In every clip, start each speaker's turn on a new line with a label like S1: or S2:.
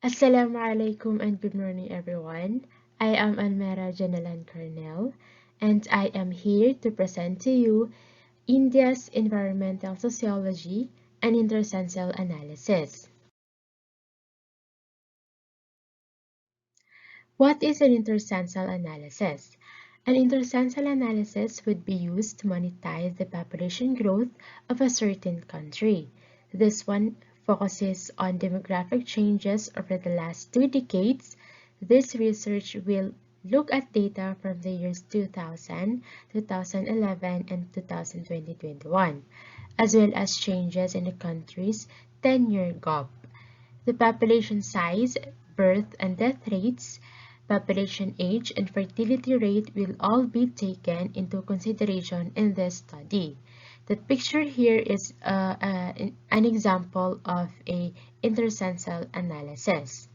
S1: Assalamu alaikum and good morning everyone. I am Almerah Cornell and I am here to present to you India's environmental sociology and intercensal analysis. What is an intercensal analysis? An intercensal analysis would be used to monetize the population growth of a certain country. This one focuses on demographic changes over the last 2 decades. This research will look at data from the years 2000, 2011, and 2020-21, as well as changes in the country's 10-year gap. The population size, birth and death rates, population age, and fertility rate will all be taken into consideration in this study. The picture here is an example of a intercensal analysis.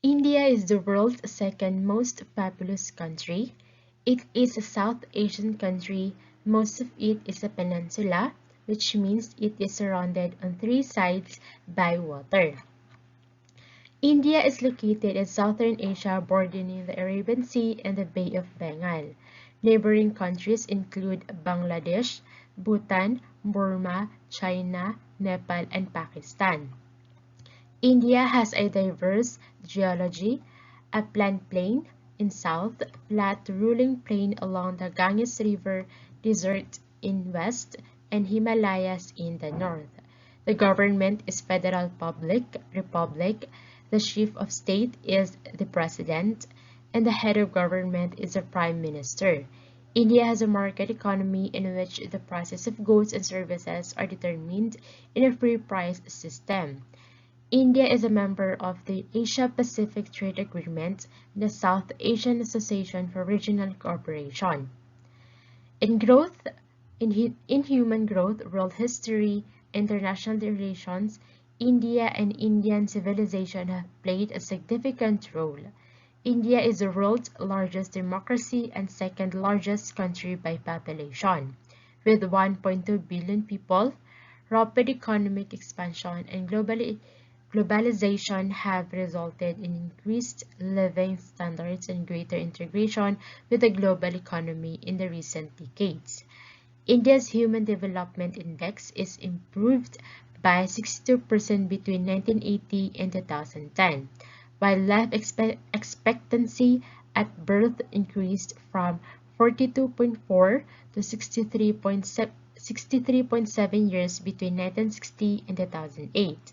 S1: India is the world's second most populous country. It is a South Asian country. Most of it is a peninsula, which means it is surrounded on three sides by water. India is located in southern Asia bordering the Arabian Sea and the Bay of Bengal. Neighboring countries include Bangladesh, Bhutan, Burma, China, Nepal, and Pakistan. India has a diverse geology, a plant plain in south, flat rolling plain along the Ganges River desert in west, and Himalayas in the north. The government is Federal Republic, the chief of state is the president, and the head of government is the prime minister. India has a market economy in which the prices of goods and services are determined in a free price system. India is a member of the Asia-Pacific Trade Agreement and the South Asian Association for Regional Cooperation. In growth, in human growth, world history, international relations, India and Indian civilization have played a significant role. India is the world's largest democracy and second largest country by population. With 1.2 billion people, rapid economic expansion and globalization have resulted in increased living standards and greater integration with the global economy in the recent decades. India's Human Development Index is improved by 62% between 1980 and 2010, while life expectancy at birth increased from 42.4 to 63.7 years between 1960 and 2008.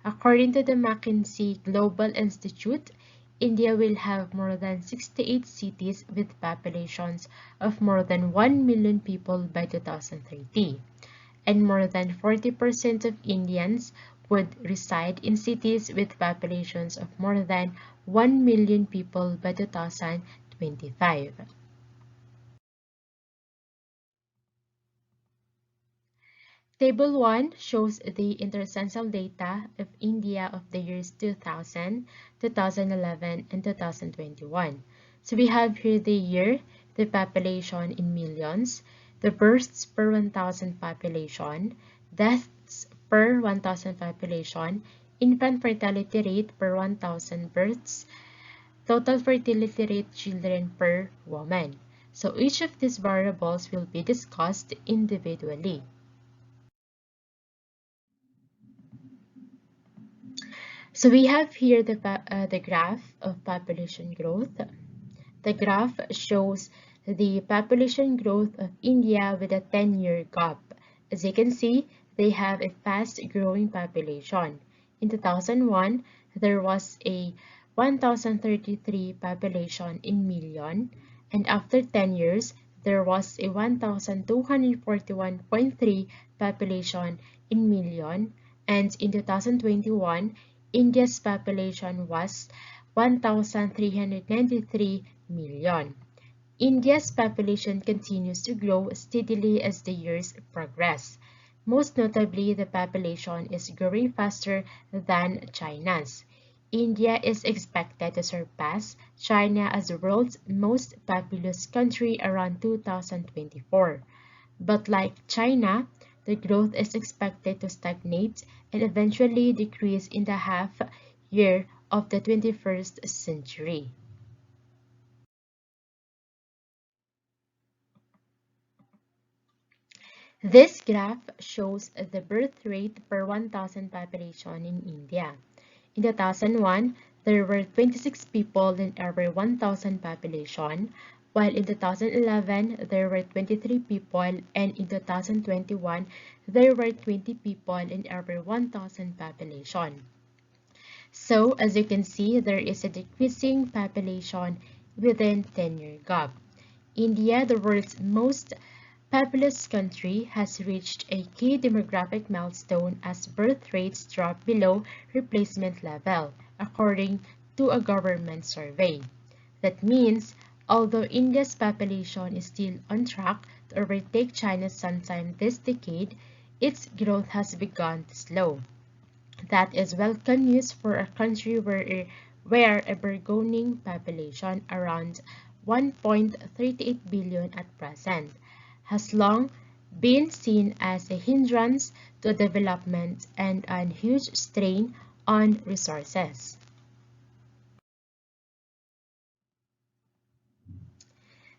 S1: According to the McKinsey Global Institute, India will have more than 68 cities with populations of more than 1 million people by 2030, and more than 40% of Indians would reside in cities with populations of more than 1 million people by 2025. Table 1 shows the intercensal data of India of the years 2000, 2011, and 2021. So we have here the year, the population in millions, the births per 1,000 population, deaths per 1,000 population, infant fertility rate per 1,000 births, total fertility rate children per woman. So each of these variables will be discussed individually. So we have here the graph of population growth. The graph shows the population growth of India with a 10-year gap. As you can see, they have a fast-growing population. In 2001, there was a 1,033 population in million, and after 10 years, there was a 1,241.3 population in million, and in 2021, India's population was 1,393 million. India's population continues to grow steadily as the years progress. Most notably, the population is growing faster than China's. India is expected to surpass China as the world's most populous country around 2024. But like China, the growth is expected to stagnate and eventually decrease in the half year of the 21st century. This graph shows the birth rate per 1,000 population in India. In 2001, there were 26 people in every 1,000 population, while in 2011, there were 23 people, and in 2021, there were 20 people in every 1,000 population. So, as you can see, there is a decreasing population within 10-year gap. India, the world's most populous country, has reached a key demographic milestone as birth rates drop below replacement level, according to a government survey. That means, although India's population is still on track to overtake China sometime this decade, its growth has begun to slow. That is welcome news for a country where a burgeoning population around 1.38 billion at present has long been seen as a hindrance to development and a huge strain on resources.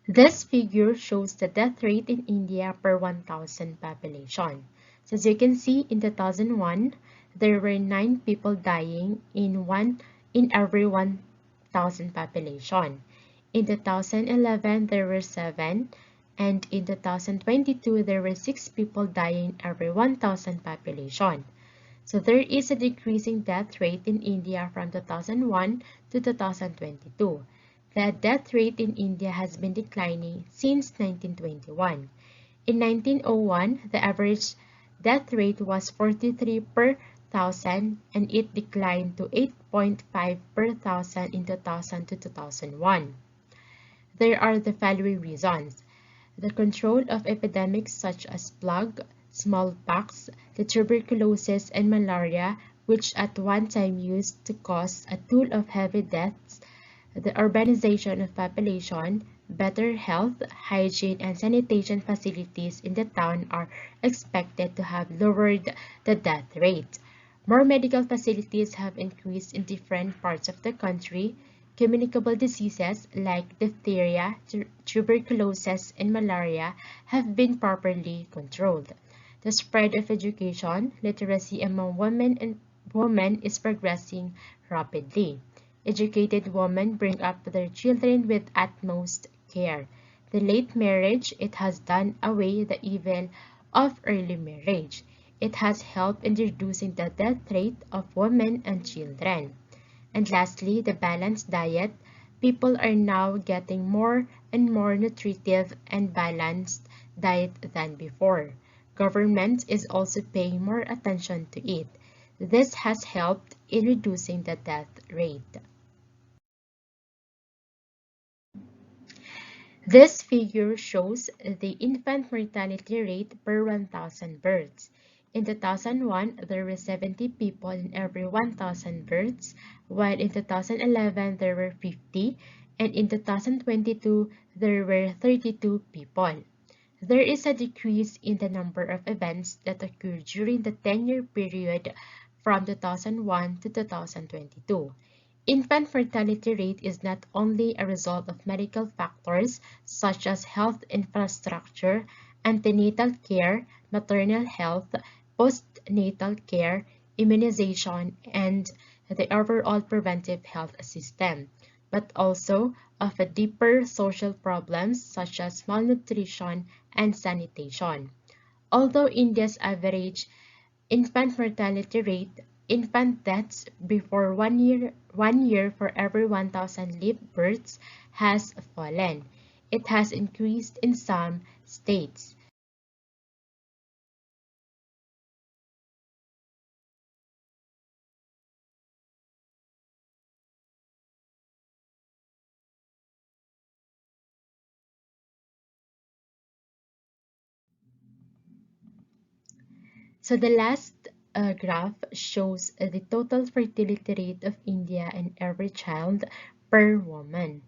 S1: This figure shows the death rate in India per 1,000 population. So as you can see, in 2001, there were 9 people dying in every 1,000 population. In 2011, there were 7, and in 2022, there were 6 people dying every 1,000 population. So there is a decreasing death rate in India from 2001 to 2022. The death rate in India has been declining since 1921. In 1901, the average death rate was 43 per thousand, and it declined to 8.5 per thousand in 2000 to 2001. There are the following reasons: the control of epidemics such as plague, smallpox, the tuberculosis, and malaria, which at one time used to cause a toll of heavy deaths, the urbanization of population, better health, hygiene, and sanitation facilities in the town are expected to have lowered the death rate. More medical facilities have increased in different parts of the country. Communicable diseases like diphtheria, tuberculosis, and malaria have been properly controlled. The spread of education, literacy among women is progressing rapidly. Educated women bring up their children with utmost care. The late marriage, it has done away the evil of early marriage. It has helped in reducing the death rate of women and children. And lastly, the balanced diet. People are now getting more and more nutritive and balanced diet than before. Government is also paying more attention to it. This has helped in reducing the death rate. This figure shows the infant mortality rate per 1,000 births. In 2001, there were 70 people in every 1,000 births, while in 2011, there were 50, and in 2022, there were 32 people. There is a decrease in the number of events that occurred during the 10-year period from 2001 to 2022. Infant fertility rate is not only a result of medical factors such as health infrastructure, antenatal care, maternal health, postnatal care, immunization, and the overall preventive health system, but also of a deeper social problems such as malnutrition and sanitation. Although India's average infant mortality rate, infant deaths before 1 year for every 1,000 live births, has fallen. It has increased in some states. So the last graph shows the total fertility rate of India in every child per woman.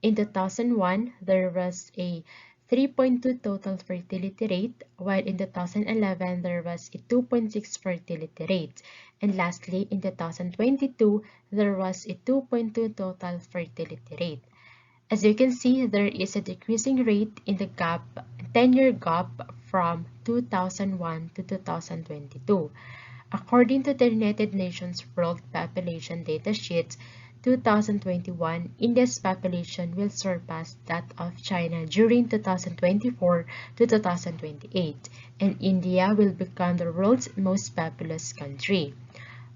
S1: In 2001, there was a 3.2 total fertility rate, while in 2011 there was a 2.6 fertility rate. And lastly, in 2022, there was a 2.2 total fertility rate. As you can see, there is a decreasing rate in the gap, 10-year gap from 2001 to 2022. According to the United Nations World Population Data Sheet, 2021, India's population will surpass that of China during 2024 to 2028, and India will become the world's most populous country.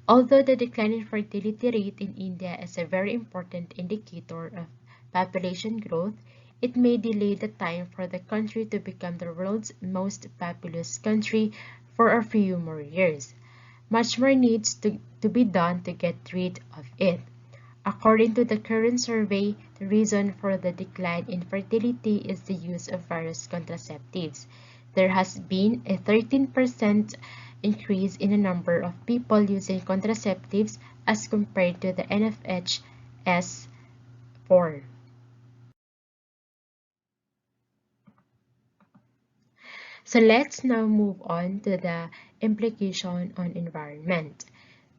S1: Although the decline in fertility rate in India is a very important indicator of population growth, it may delay the time for the country to become the world's most populous country for a few more years. Much more needs to be done to get rid of it. According to the current survey, the reason for the decline in fertility is the use of various contraceptives. There has been a 13% increase in the number of people using contraceptives as compared to the NFHS 4. So let's now move on to the implication on environment.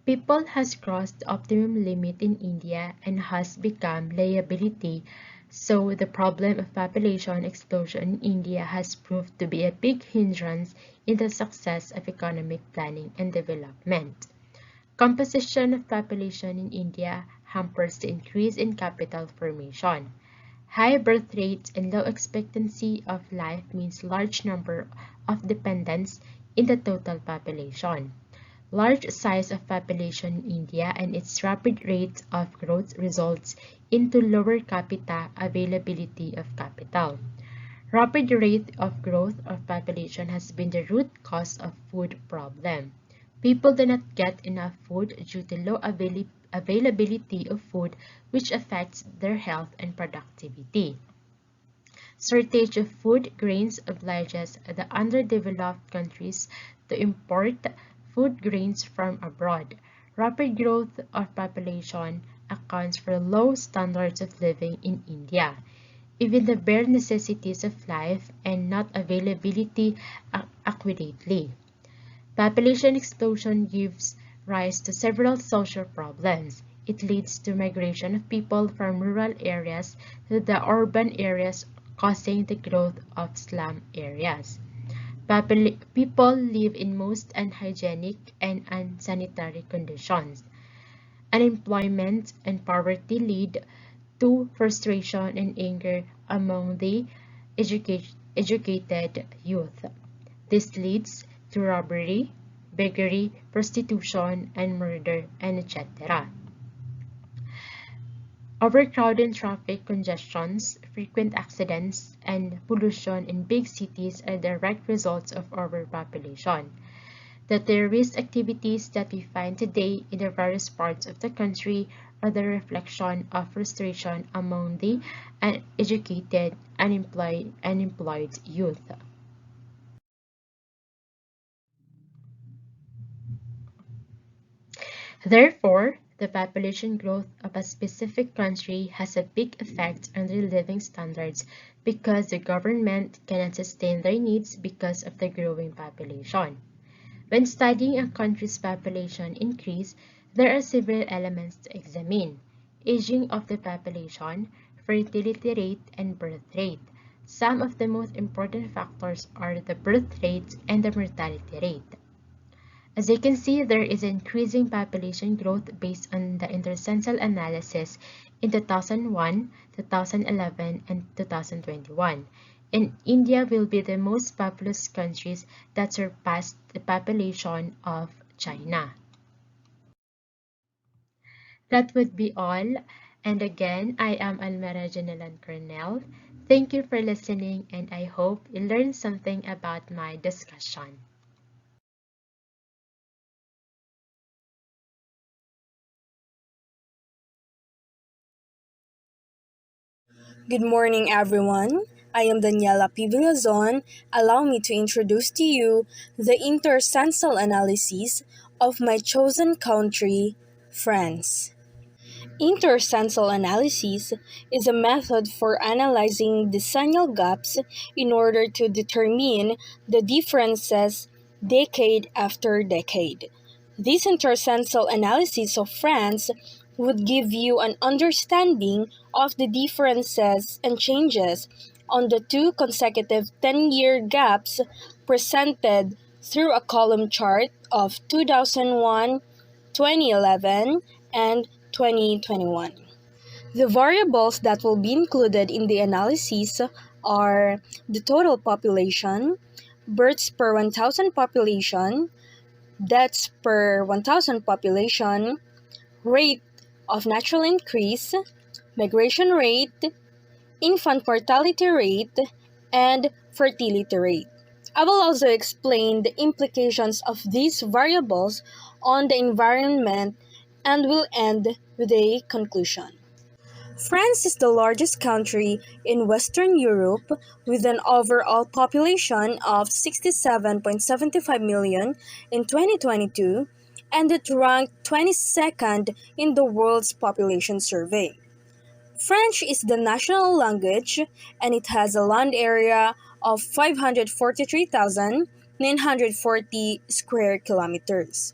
S1: People has crossed the optimum limit in India and has become liability, so the problem of population explosion in India has proved to be a big hindrance in the success of economic planning and development. Composition of population in India hampers the increase in capital formation. High birth rates and low expectancy of life means large number of dependents in the total population. Large size of population in India and its rapid rate of growth results into lower capita availability of capital. Rapid rate of growth of population has been the root cause of food problem. People do not get enough food due to low availability of food, which affects their health and productivity. Shortage of food grains obliges the underdeveloped countries to import food grains from abroad. Rapid growth of population accounts for low standards of living in India. Even the bare necessities of life and not availability accurately. Population explosion gives rise to several social problems. It leads to migration of people from rural areas to the urban areas, causing the growth of slum areas. People live in most unhygienic and unsanitary conditions. Unemployment and poverty lead to frustration and anger among the educated youth. This leads to robbery, beggary, prostitution, and murder, and etc. Overcrowded traffic congestions, frequent accidents, and pollution in big cities are direct results of overpopulation. The terrorist activities that we find today in the various parts of the country are the reflection of frustration among the uneducated, unemployed youth. Therefore, the population growth of a specific country has a big effect on their living standards because the government cannot sustain their needs because of the growing population. When studying a country's population increase, there are several elements to examine: aging of the population, fertility rate, and birth rate. Some of the most important factors are the birth rate and the mortality rate. As you can see, there is increasing population growth based on the Intercensal analysis in 2001, 2011, and 2021. And India will be the most populous countries that surpassed the population of China. That would be all. And again, I am Almerah Cornell. Thank you for listening, and I hope you learned something about my discussion.
S2: Good morning, everyone. I am Daniellah Villazon. Allow me to introduce to you the intercensal analysis of my chosen country, France. Intercensal analysis is a method for analyzing decennial gaps in order to determine the differences decade after decade. This intercensal analysis of France would give you an understanding of the differences and changes on the two consecutive 10-year gaps presented through a column chart of 2001, 2011, and 2021. The variables that will be included in the analysis are the total population, births per 1,000 population, deaths per 1,000 population, rate of natural increase, migration rate, infant mortality rate, and fertility rate. I will also explain the implications of these variables on the environment and will end with a conclusion. France is the largest country in Western Europe with an overall population of 67.75 million in 2022, and it ranked 22nd in the world's population survey. French is the national language, and it has a land area of 543,940 square kilometers.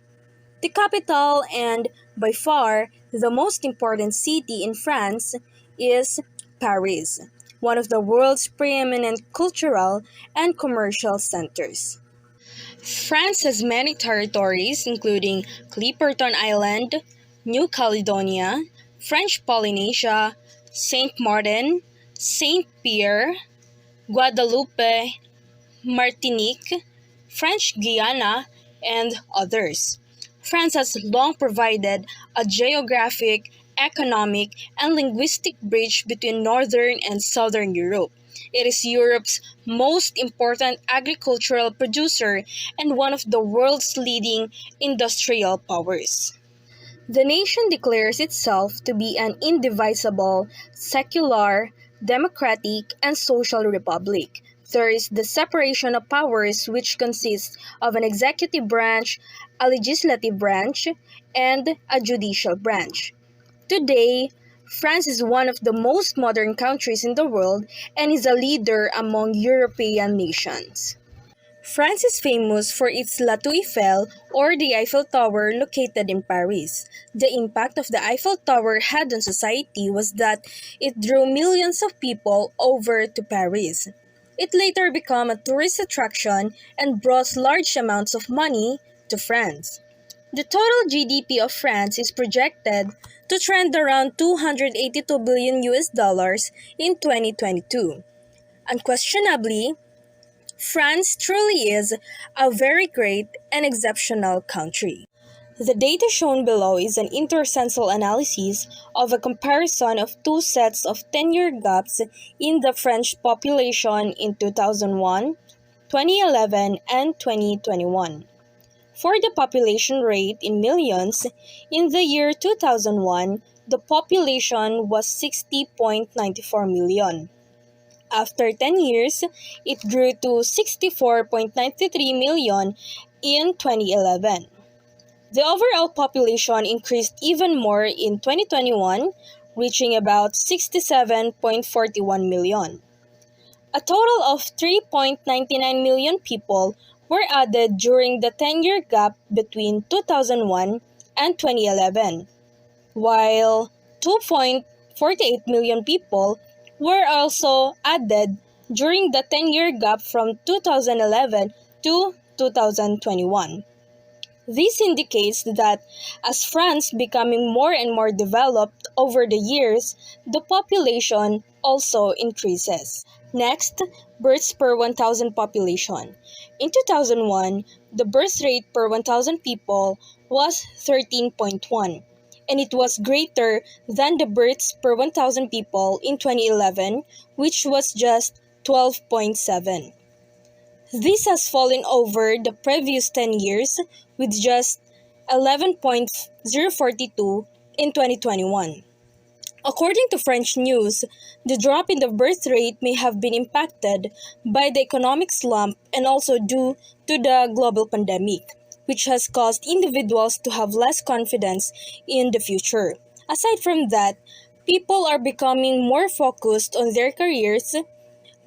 S2: The capital and, by far, the most important city in France is Paris, one of the world's preeminent cultural and commercial centers. France has many territories, including Clipperton Island, New Caledonia, French Polynesia, Saint Martin, Saint Pierre, Guadeloupe, Martinique, French Guiana, and others. France has long provided a geographic, economic, and linguistic bridge between Northern and Southern Europe. It is Europe's most important agricultural producer and one of the world's leading industrial powers. The nation declares itself to be an indivisible, secular, democratic, and social republic. There is the separation of powers, which consists of an executive branch, a legislative branch, and a judicial branch. Today, France is one of the most modern countries in the world and is a leader among European nations. France is famous for its La Tour Eiffel, or the Eiffel Tower, located in Paris. The impact of the Eiffel Tower had on society was that it drew millions of people over to Paris. It later became a tourist attraction and brought large amounts of money to France. The total GDP of France is projected to trend around 282 billion US dollars in 2022. Unquestionably, France truly is a very great and exceptional country. The data shown below is an intercensal analysis of a comparison of two sets of 10-year gaps in the French population in 2001, 2011, and 2021. For the population rate in millions, in the year 2001, the population was 60.94 million. After 10 years, it grew to 64.93 million in 2011. The overall population increased even more in 2021, reaching about 67.41 million. A total of 3.99 million people were added during the 10-year gap between 2001 and 2011, while 2.48 million people were also added during the 10-year gap from 2011 to 2021. This indicates that as France becoming more and more developed over the years, the population also increases. Next, births per 1,000 population. In 2001, the birth rate per 1,000 people was 13.1, and it was greater than the births per 1,000 people in 2011, which was just 12.7. This has fallen over the previous 10 years with just 11.042 in 2021. According to French news, the drop in the birth rate may have been impacted by the economic slump and also due to the global pandemic, which has caused individuals to have less confidence in the future. Aside from that, people are becoming more focused on their careers,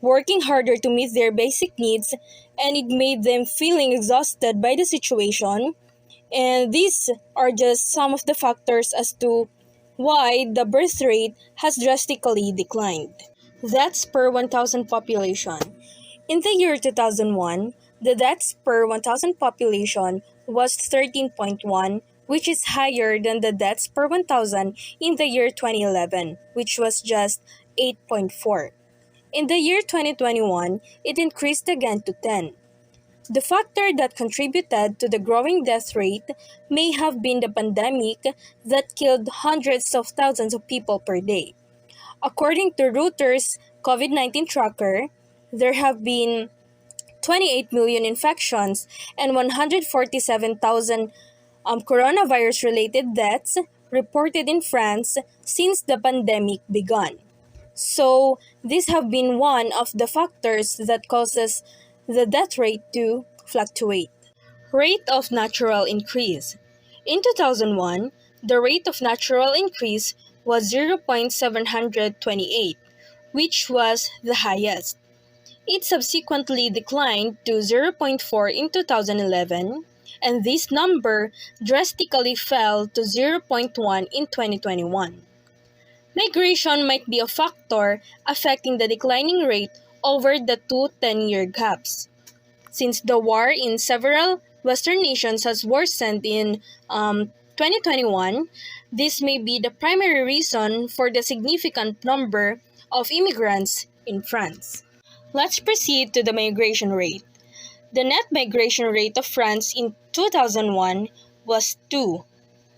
S2: working harder to meet their basic needs, and it made them feeling exhausted by the situation. And these are just some of the factors as to why the birth rate has drastically declined. That's per 1,000 population. In the year 2001, the deaths per 1,000 population was 13.1, which is higher than the deaths per 1,000 in the year 2011, which was just 8.4. In the year 2021, it increased again to 10. The factor that contributed to the growing death rate may have been the pandemic that killed hundreds of thousands of people per day. According to Reuters' COVID-19 tracker, there have been 28 million infections and 147,000 coronavirus-related deaths reported in France since the pandemic began. So, these have been one of the factors that causes the death rate to fluctuate. Rate of natural increase. In 2001, the rate of natural increase was 0.728, which was the highest. It subsequently declined to 0.4 in 2011, and this number drastically fell to 0.1 in 2021. Migration might be a factor affecting the declining rate over the two 10-year gaps. Since the war in several Western nations has worsened in 2021, this may be the primary reason for the significant number of immigrants in France. Let's proceed to the migration rate. The net migration rate of France in 2001 was 2,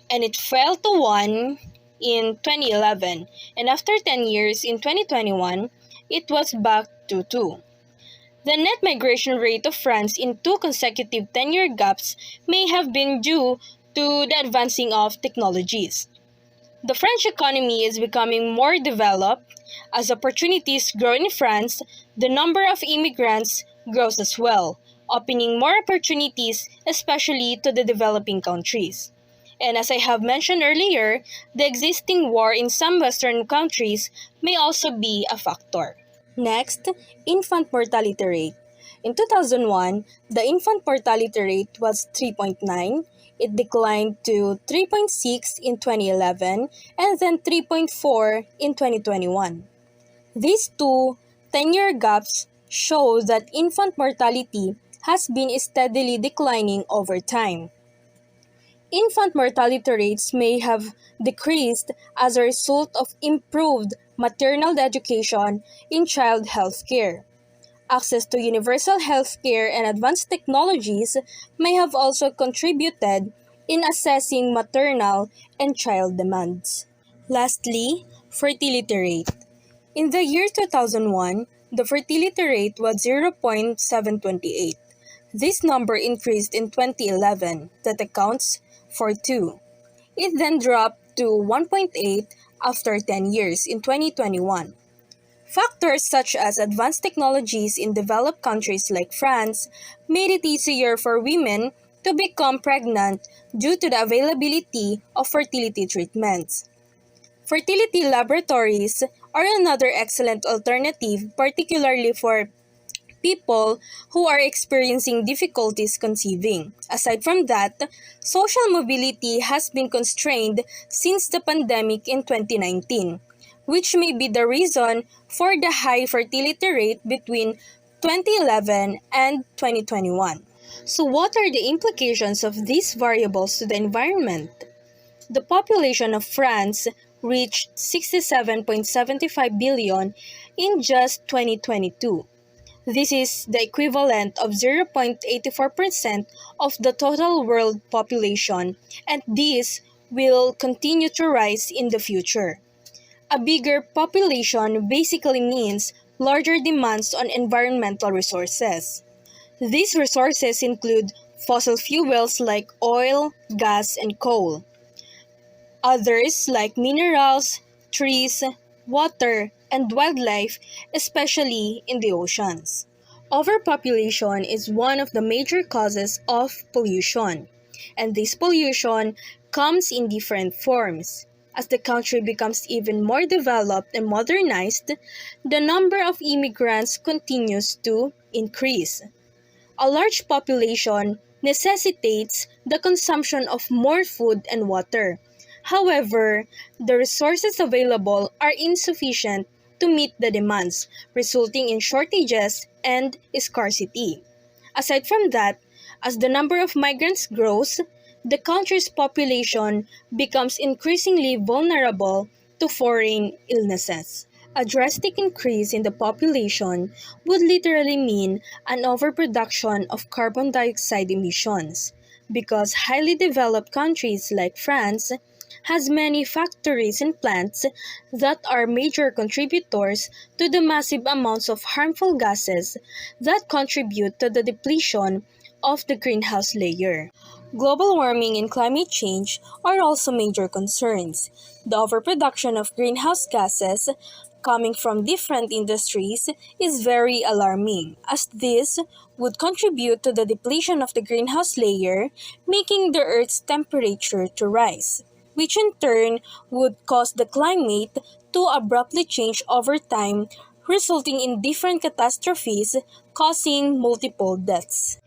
S2: and it fell to 1 in 2011, and after 10 years in 2021, it was back to 2. The net migration rate of France in two consecutive 10-year gaps may have been due to the advancing of technologies. The French economy is becoming more developed. As opportunities grow in France, the number of immigrants grows as well, opening more opportunities, especially to the developing countries. And as I have mentioned earlier, the existing war in some Western countries may also be a factor. Next, infant mortality rate. In 2001, the infant mortality rate was 3.9. It declined to 3.6 in 2011 and then 3.4 in 2021. These two 10-year gaps show that infant mortality has been steadily declining over time. Infant mortality rates may have decreased as a result of improved maternal education in child health care. Access to universal health care and advanced technologies may have also contributed in assessing maternal and child demands. Lastly, fertility rate. In the year 2001, the fertility rate was 0.728. This number increased in 2011, that accounts for 2. It then dropped to 1.8 after 10 years in 2021. Factors such as advanced technologies in developed countries like France made it easier for women to become pregnant due to the availability of fertility treatments. Fertility laboratories are another excellent alternative, particularly for people who are experiencing difficulties conceiving. Aside from that, social mobility has been constrained since the pandemic in 2019, which may be the reason for the high fertility rate between 2011 and 2021. So what are the implications of these variables to the environment? The population of France reached 67.75 billion in just 2022. This is the equivalent of 0.84% of the total world population, and this will continue to rise in the future. A bigger population basically means larger demands on environmental resources. These resources include fossil fuels like oil, gas, and coal. Others like minerals, trees, water, and wildlife, especially in the oceans. Overpopulation is one of the major causes of pollution, and this pollution comes in different forms. As the country becomes even more developed and modernized, the number of immigrants continues to increase. A large population necessitates the consumption of more food and water. However, the resources available are insufficient to meet the demands, resulting in shortages and scarcity. Aside from that, as the number of migrants grows, the country's population becomes increasingly vulnerable to foreign illnesses. A drastic increase in the population would literally mean an overproduction of carbon dioxide emissions, because highly developed countries like France has many factories and plants that are major contributors to the massive amounts of harmful gases that contribute to the depletion of the greenhouse layer. Global warming and climate change are also major concerns. The overproduction of greenhouse gases coming from different industries is very alarming, as this would contribute to the depletion of the greenhouse layer, making the Earth's temperature to rise, which in turn would cause the climate to abruptly change over time, resulting in different catastrophes causing multiple deaths.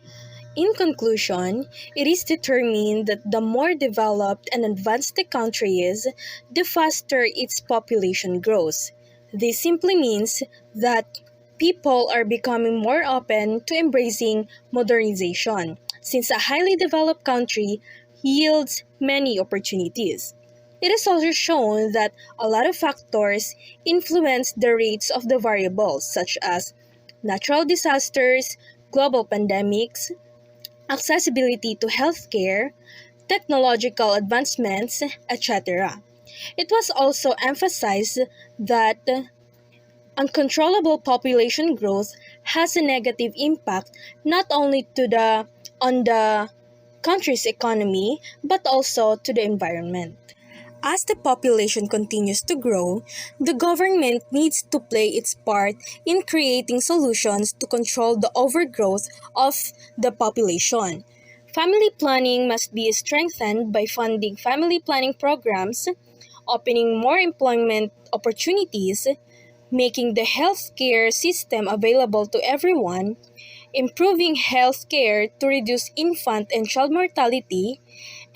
S2: In conclusion, it is determined that the more developed and advanced the country is, the faster its population grows. This simply means that people are becoming more open to embracing modernization, since a highly developed country yields many opportunities. It is also shown that a lot of factors influence the rates of the variables, such as natural disasters, global pandemics, accessibility to healthcare, technological advancements, etc. It was also emphasized that uncontrollable population growth has a negative impact not only on the country's economy but also to the environment. As the population continues to grow, the government needs to play its part in creating solutions to control the overgrowth of the population. Family planning must be strengthened by funding family planning programs, opening more employment opportunities, making the healthcare system available to everyone, improving healthcare to reduce infant and child mortality,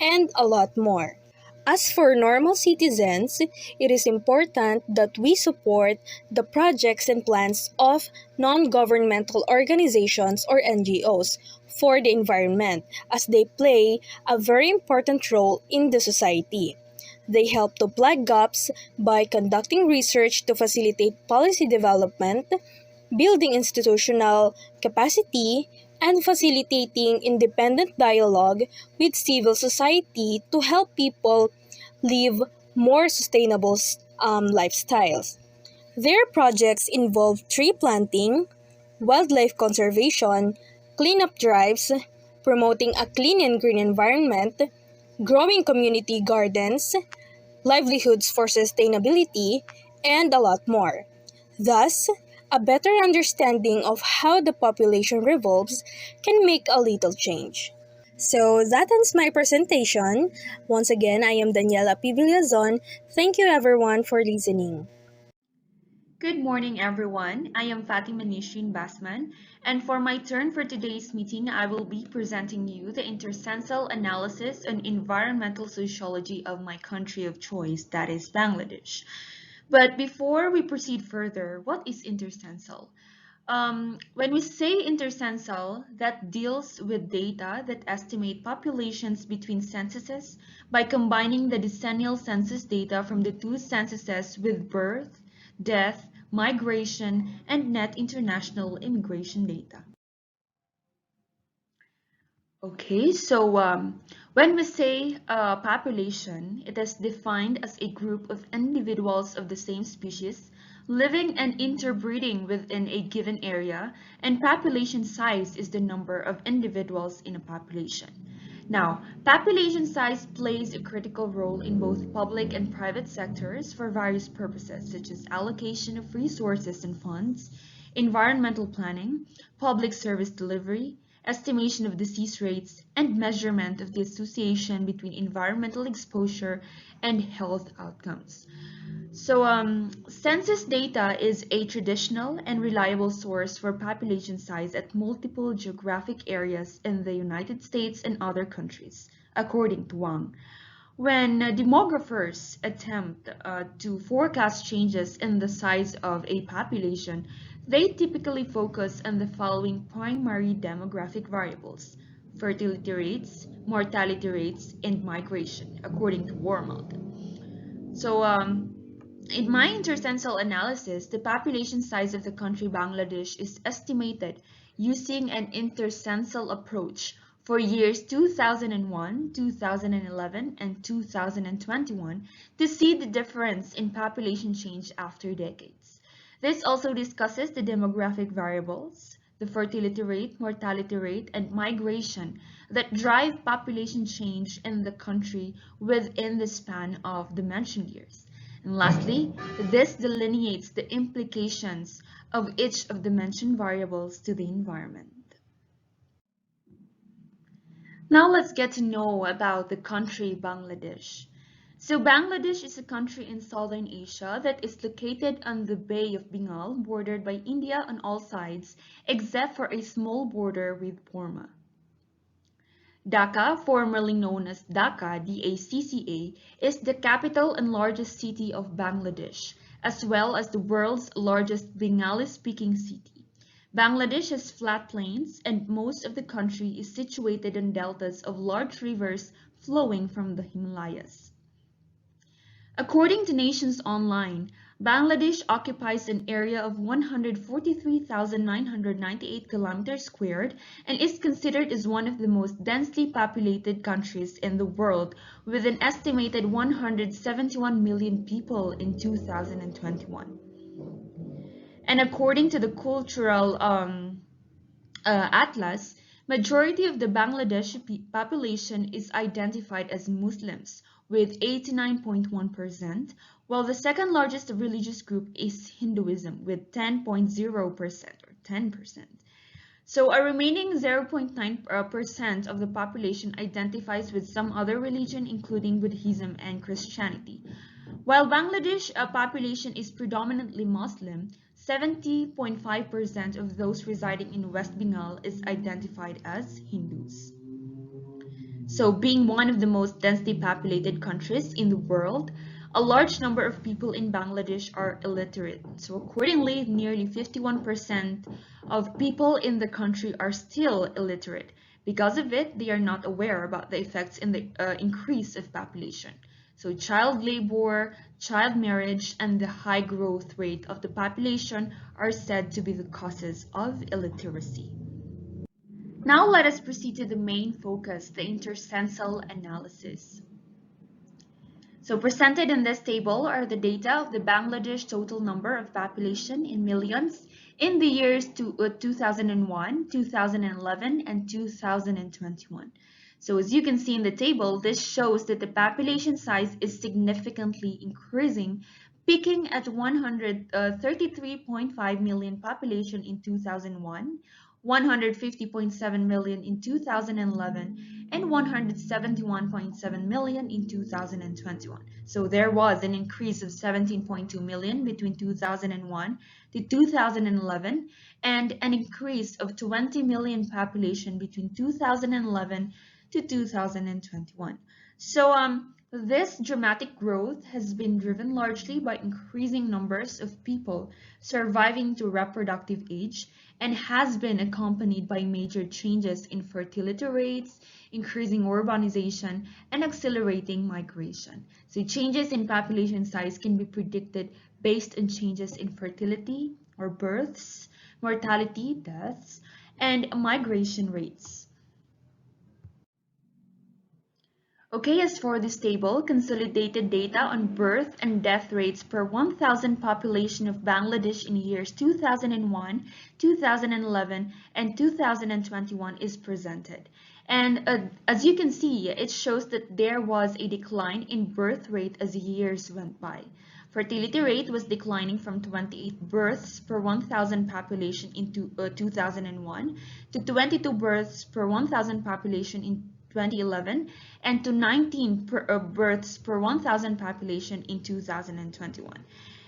S2: and a lot more. As for normal citizens, it is important that we support the projects and plans of non-governmental organizations or NGOs for the environment, as they play a very important role in the society. They help to plug gaps by conducting research to facilitate policy development, building institutional capacity, and facilitating independent dialogue with civil society to help people live more sustainable lifestyles. Their projects involve tree planting, wildlife conservation, cleanup drives, promoting a clean and green environment, growing community gardens, livelihoods for sustainability, and a lot more. Thus, a better understanding of how the population revolves can make a little change. So that ends my presentation. Once again, I am Daniellah P. Villazon. Thank you everyone for listening.
S3: Good morning, everyone. I am Fatimah Nishreen Basman, and for my turn for today's meeting, I will be presenting you the Intercensal analysis on environmental sociology of my country of choice, that is Bangladesh. But before we proceed further, what is Intercensal? When we say Intercensal, that deals with data that estimate populations between censuses by combining the decennial census data from the two censuses with birth, death, migration, and net international immigration data. Okay, so when we say population, it is defined as a group of individuals of the same species living and interbreeding within a given area, and population size is the number of individuals in a population. Now, population size plays a critical role in both public and private sectors for various purposes, such as allocation of resources and funds, environmental planning, public service delivery, estimation of disease rates, and measurement of the association between environmental exposure and health outcomes. So, census data is a traditional and reliable source for population size at multiple geographic areas in the United States and other countries, according to Wang. When demographers attempt to forecast changes in the size of a population, they typically focus on the following primary demographic variables: fertility rates, mortality rates, and migration, according to Wormald. So, in my intercensal analysis, the population size of the country Bangladesh is estimated using an intercensal approach for years 2001, 2011, and 2021 to see the difference in population change after decades. This also discusses the demographic variables, the fertility rate, mortality rate, and migration that drive population change in the country within the span of the mentioned years. And lastly, this delineates the implications of each of the mentioned variables to the environment. Now let's get to know about the country Bangladesh. So Bangladesh is a country in southern Asia that is located on the Bay of Bengal, bordered by India on all sides, except for a small border with Burma. Dhaka, formerly known as Dhaka, DACCA, is the capital and largest city of Bangladesh, as well as the world's largest Bengali-speaking city. Bangladesh has flat plains, and most of the country is situated on deltas of large rivers flowing from the Himalayas. According to Nations Online, Bangladesh occupies an area of 143,998 kilometers squared and is considered as one of the most densely populated countries in the world, with an estimated 171 million people in 2021. And according to the Cultural Atlas, majority of the Bangladeshi population is identified as Muslims with 89.1%, while the second largest religious group is Hinduism with 10.0% or 10%. So a remaining 0.9% of the population identifies with some other religion, including Buddhism and Christianity. While Bangladesh population is predominantly Muslim, 70.5% of those residing in West Bengal is identified as Hindus. So being one of the most densely populated countries in the world, a large number of people in Bangladesh are illiterate. So accordingly, nearly 51% of people in the country are still illiterate. Because of it, they are not aware about the effects in the increase of population. So child labor, child marriage, and the high growth rate of the population are said to be the causes of illiteracy. Now let us proceed to the main focus, the intercensal analysis. So presented in this table are the data of the Bangladesh total number of population in millions in the years 2001, 2011, and 2021. So as you can see in the table, this shows that the population size is significantly increasing, peaking at 133.5 million population in 2001, 150.7 million in 2011, and 171.7 million in 2021. So there was an increase of 17.2 million between 2001 to 2011, and an increase of 20 million population between 2011 to 2021. So this dramatic growth has been driven largely by increasing numbers of people surviving to reproductive age, and has been accompanied by major changes in fertility rates, increasing urbanization, and accelerating migration. So changes in population size can be predicted based on changes in fertility or births, mortality, deaths, and migration rates. Okay, as for this table, consolidated data on birth and death rates per 1,000 population of Bangladesh in years 2001, 2011, and 2021 is presented. And as you can see, it shows that there was a decline in birth rate as years went by. Fertility rate was declining from 28 births per 1,000 population in 2001 to 22 births per 1,000 population in 2011 and to 19 births per 1,000 population in 2021.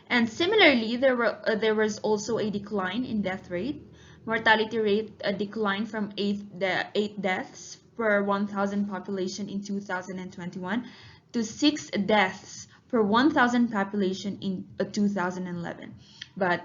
S3: And similarly, there was also a decline in death rate. Mortality rate declined from 8 deaths per 1,000 population in 2021 to 6 deaths per 1,000 population in 2011. But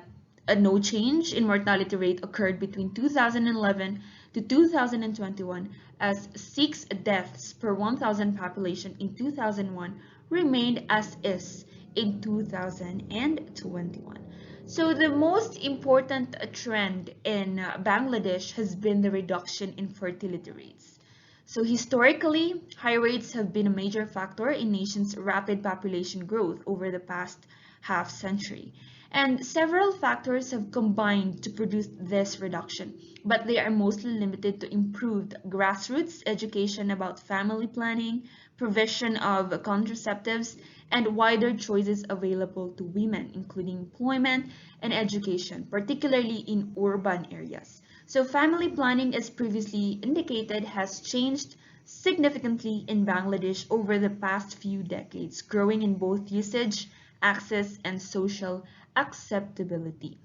S3: no change in mortality rate occurred between 2011 to 2021, as 6 deaths per 1,000 population in 2001 remained as is in 2021. So the most important trend in Bangladesh has been the reduction in fertility rates. So historically, high rates have been a major factor in nation's rapid population growth over the past half century. And several factors have combined to produce this reduction, but they are mostly limited to improved grassroots education about family planning, provision of contraceptives, and wider choices available to women, including employment and education, particularly in urban areas. So family planning, as previously indicated, has changed significantly in Bangladesh over the past few decades, growing in both usage, access, and social acceptability.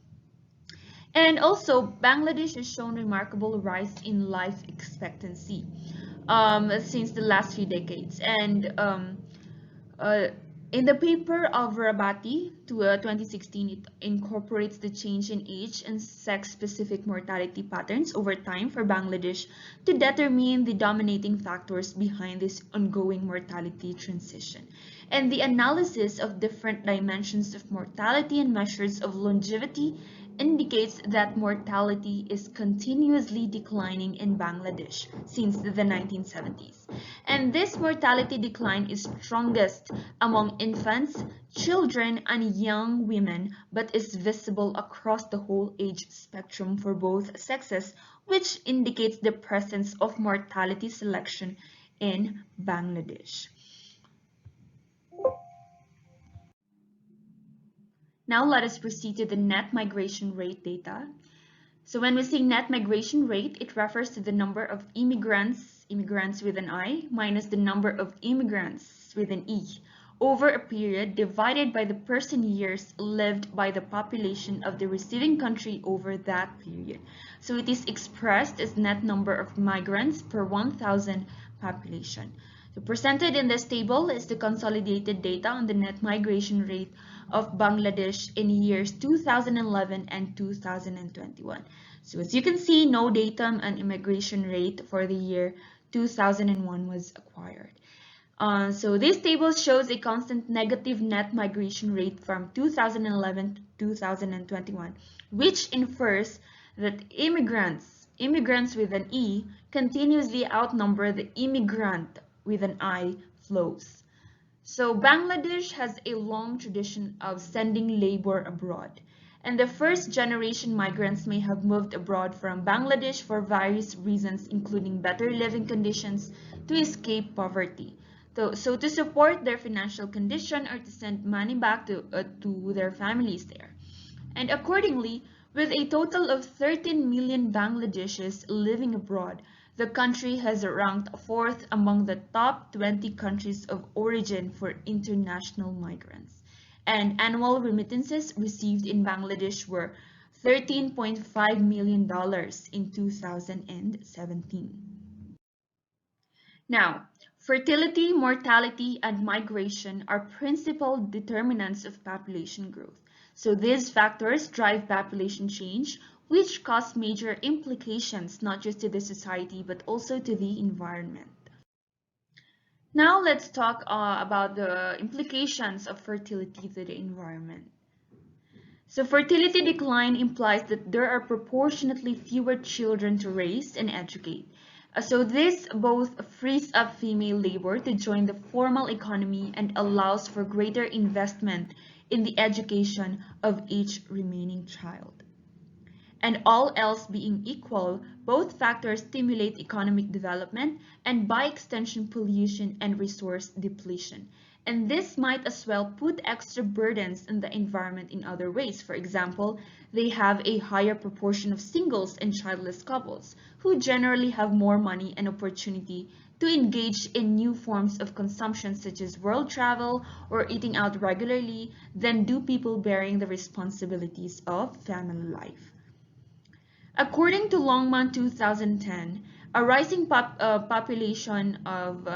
S3: And also, Bangladesh has shown remarkable rise in life expectancy since the last few decades. And uh, in the paper of Rabati to 2016, it incorporates the change in age and sex-specific mortality patterns over time for Bangladesh to determine the dominating factors behind this ongoing mortality transition. And the analysis of different dimensions of mortality and measures of longevity indicates that mortality is continuously declining in Bangladesh since the 1970s. And this mortality decline is strongest among infants, children, and young women, but is visible across the whole age spectrum for both sexes, which indicates the presence of mortality selection in Bangladesh. Now let us proceed to the net migration rate data. So when we say net migration rate, it refers to the number of immigrants with an I, minus the number of immigrants with an E, over a period divided by the person years lived by the population of the receiving country over that period. So it is expressed as net number of migrants per 1,000 population. So presented in this table is the consolidated data on the net migration rate of Bangladesh in years 2011 and 2021. So as you can see, no data on immigration rate for the year 2001 was acquired. So this table shows a constant negative net migration rate from 2011 to 2021, which infers that immigrants with an E continuously outnumber the immigrant with an I flows. So Bangladesh has a long tradition of sending labor abroad, and the first generation migrants may have moved abroad from Bangladesh for various reasons, including better living conditions, to escape poverty. So to support their financial condition or to send money back to their families there. And accordingly, with a total of 13 million Bangladeshis living abroad, the country has ranked 4th among the top 20 countries of origin for international migrants. And annual remittances received in Bangladesh were $13.5 million in 2017. Now, fertility, mortality, and migration are principal determinants of population growth. So these factors drive population change, which cause major implications not just to the society but also to the environment. Now let's talk about the implications of fertility to the environment. So fertility decline implies that there are proportionately fewer children to raise and educate. So this both frees up female labor to join the formal economy and allows for greater investment in the education of each remaining child. And all else being equal, both factors stimulate economic development and by extension pollution and resource depletion. And this might as well put extra burdens on the environment in other ways. For example, they have a higher proportion of singles and childless couples who generally have more money and opportunity to engage in new forms of consumption such as world travel or eating out regularly than do people bearing the responsibilities of family life. According to Longman 2010, a rising population of,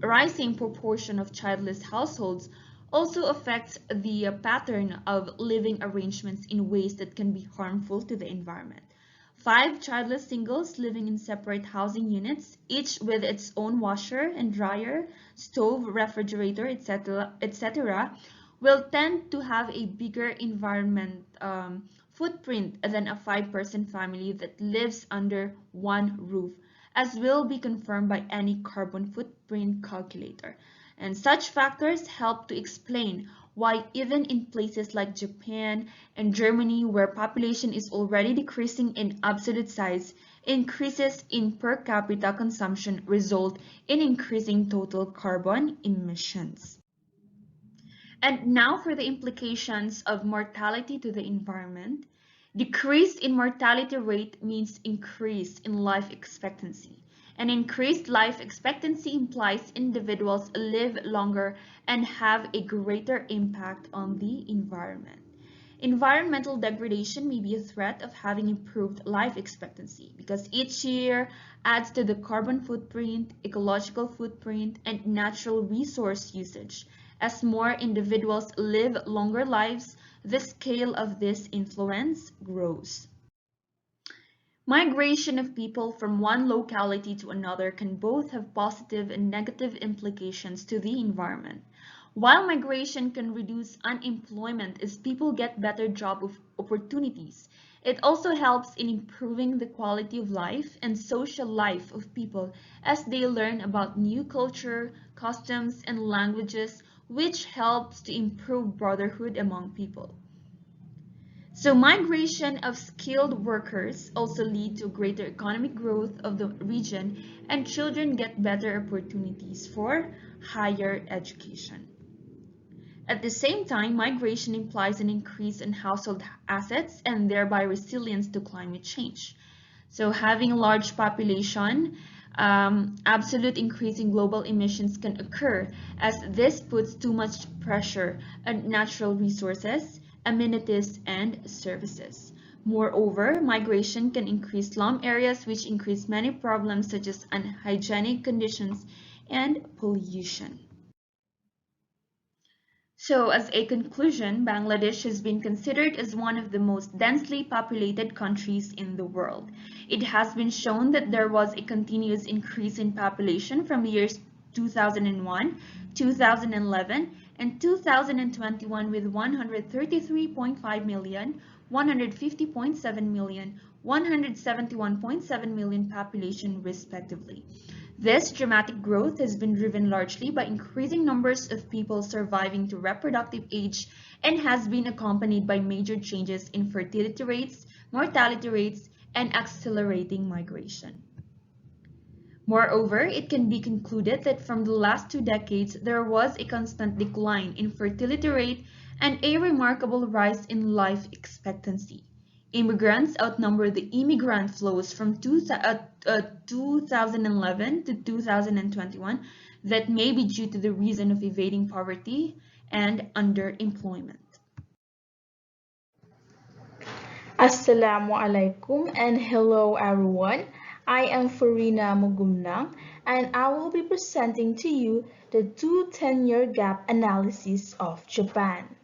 S3: rising proportion of childless households also affects the pattern of living arrangements in ways that can be harmful to the environment. 5 childless singles living in separate housing units, each with its own washer and dryer, stove, refrigerator, etc., will tend to have a bigger environment footprint than a 5-person family that lives under one roof, as will be confirmed by any carbon footprint calculator. And such factors help to explain why even in places like Japan and Germany, where population is already decreasing in absolute size, increases in per capita consumption result in increasing total carbon emissions. And now for the implications of mortality to the environment. Decrease in mortality rate means increase in life expectancy. And increased life expectancy implies individuals live longer and have a greater impact on the environment. Environmental degradation may be a threat of having improved life expectancy because each year adds to the carbon footprint, ecological footprint, and natural resource usage. As more individuals live longer lives, the scale of this influence grows. Migration of people from one locality to another can both have positive and negative implications to the environment. While migration can reduce unemployment as people get better job opportunities, it also helps in improving the quality of life and social life of people as they learn about new culture, customs, and languages, which helps to improve brotherhood among people. So migration of skilled workers also lead to greater economic growth of the region, and children get better opportunities for higher education. At the same time, migration implies an increase in household assets and thereby resilience to climate change. So having a large population, absolute increase in global emissions can occur as this puts too much pressure on natural resources, amenities, and services. Moreover, migration can increase slum areas, which increase many problems such as unhygienic conditions and pollution. So, as a conclusion, Bangladesh has been considered as one of the most densely populated countries in the world. It has been shown that there was a continuous increase in population from the years 2001, 2011, and 2021 with 133.5 million, 150.7 million, 171.7 million population respectively. This dramatic growth has been driven largely by increasing numbers of people surviving to reproductive age and has been accompanied by major changes in fertility rates, mortality rates, and accelerating migration. Moreover, it can be concluded that from the last 2 decades, there was a constant decline in fertility rate and a remarkable rise in life expectancy. Immigrants outnumber the immigrant flows from 2011 to 2021 that may be due to the reason of evading poverty and underemployment.
S4: Assalamu alaikum and hello everyone. I am Farinah Magomnang and I will be presenting to you the 10-year gap analysis of Japan.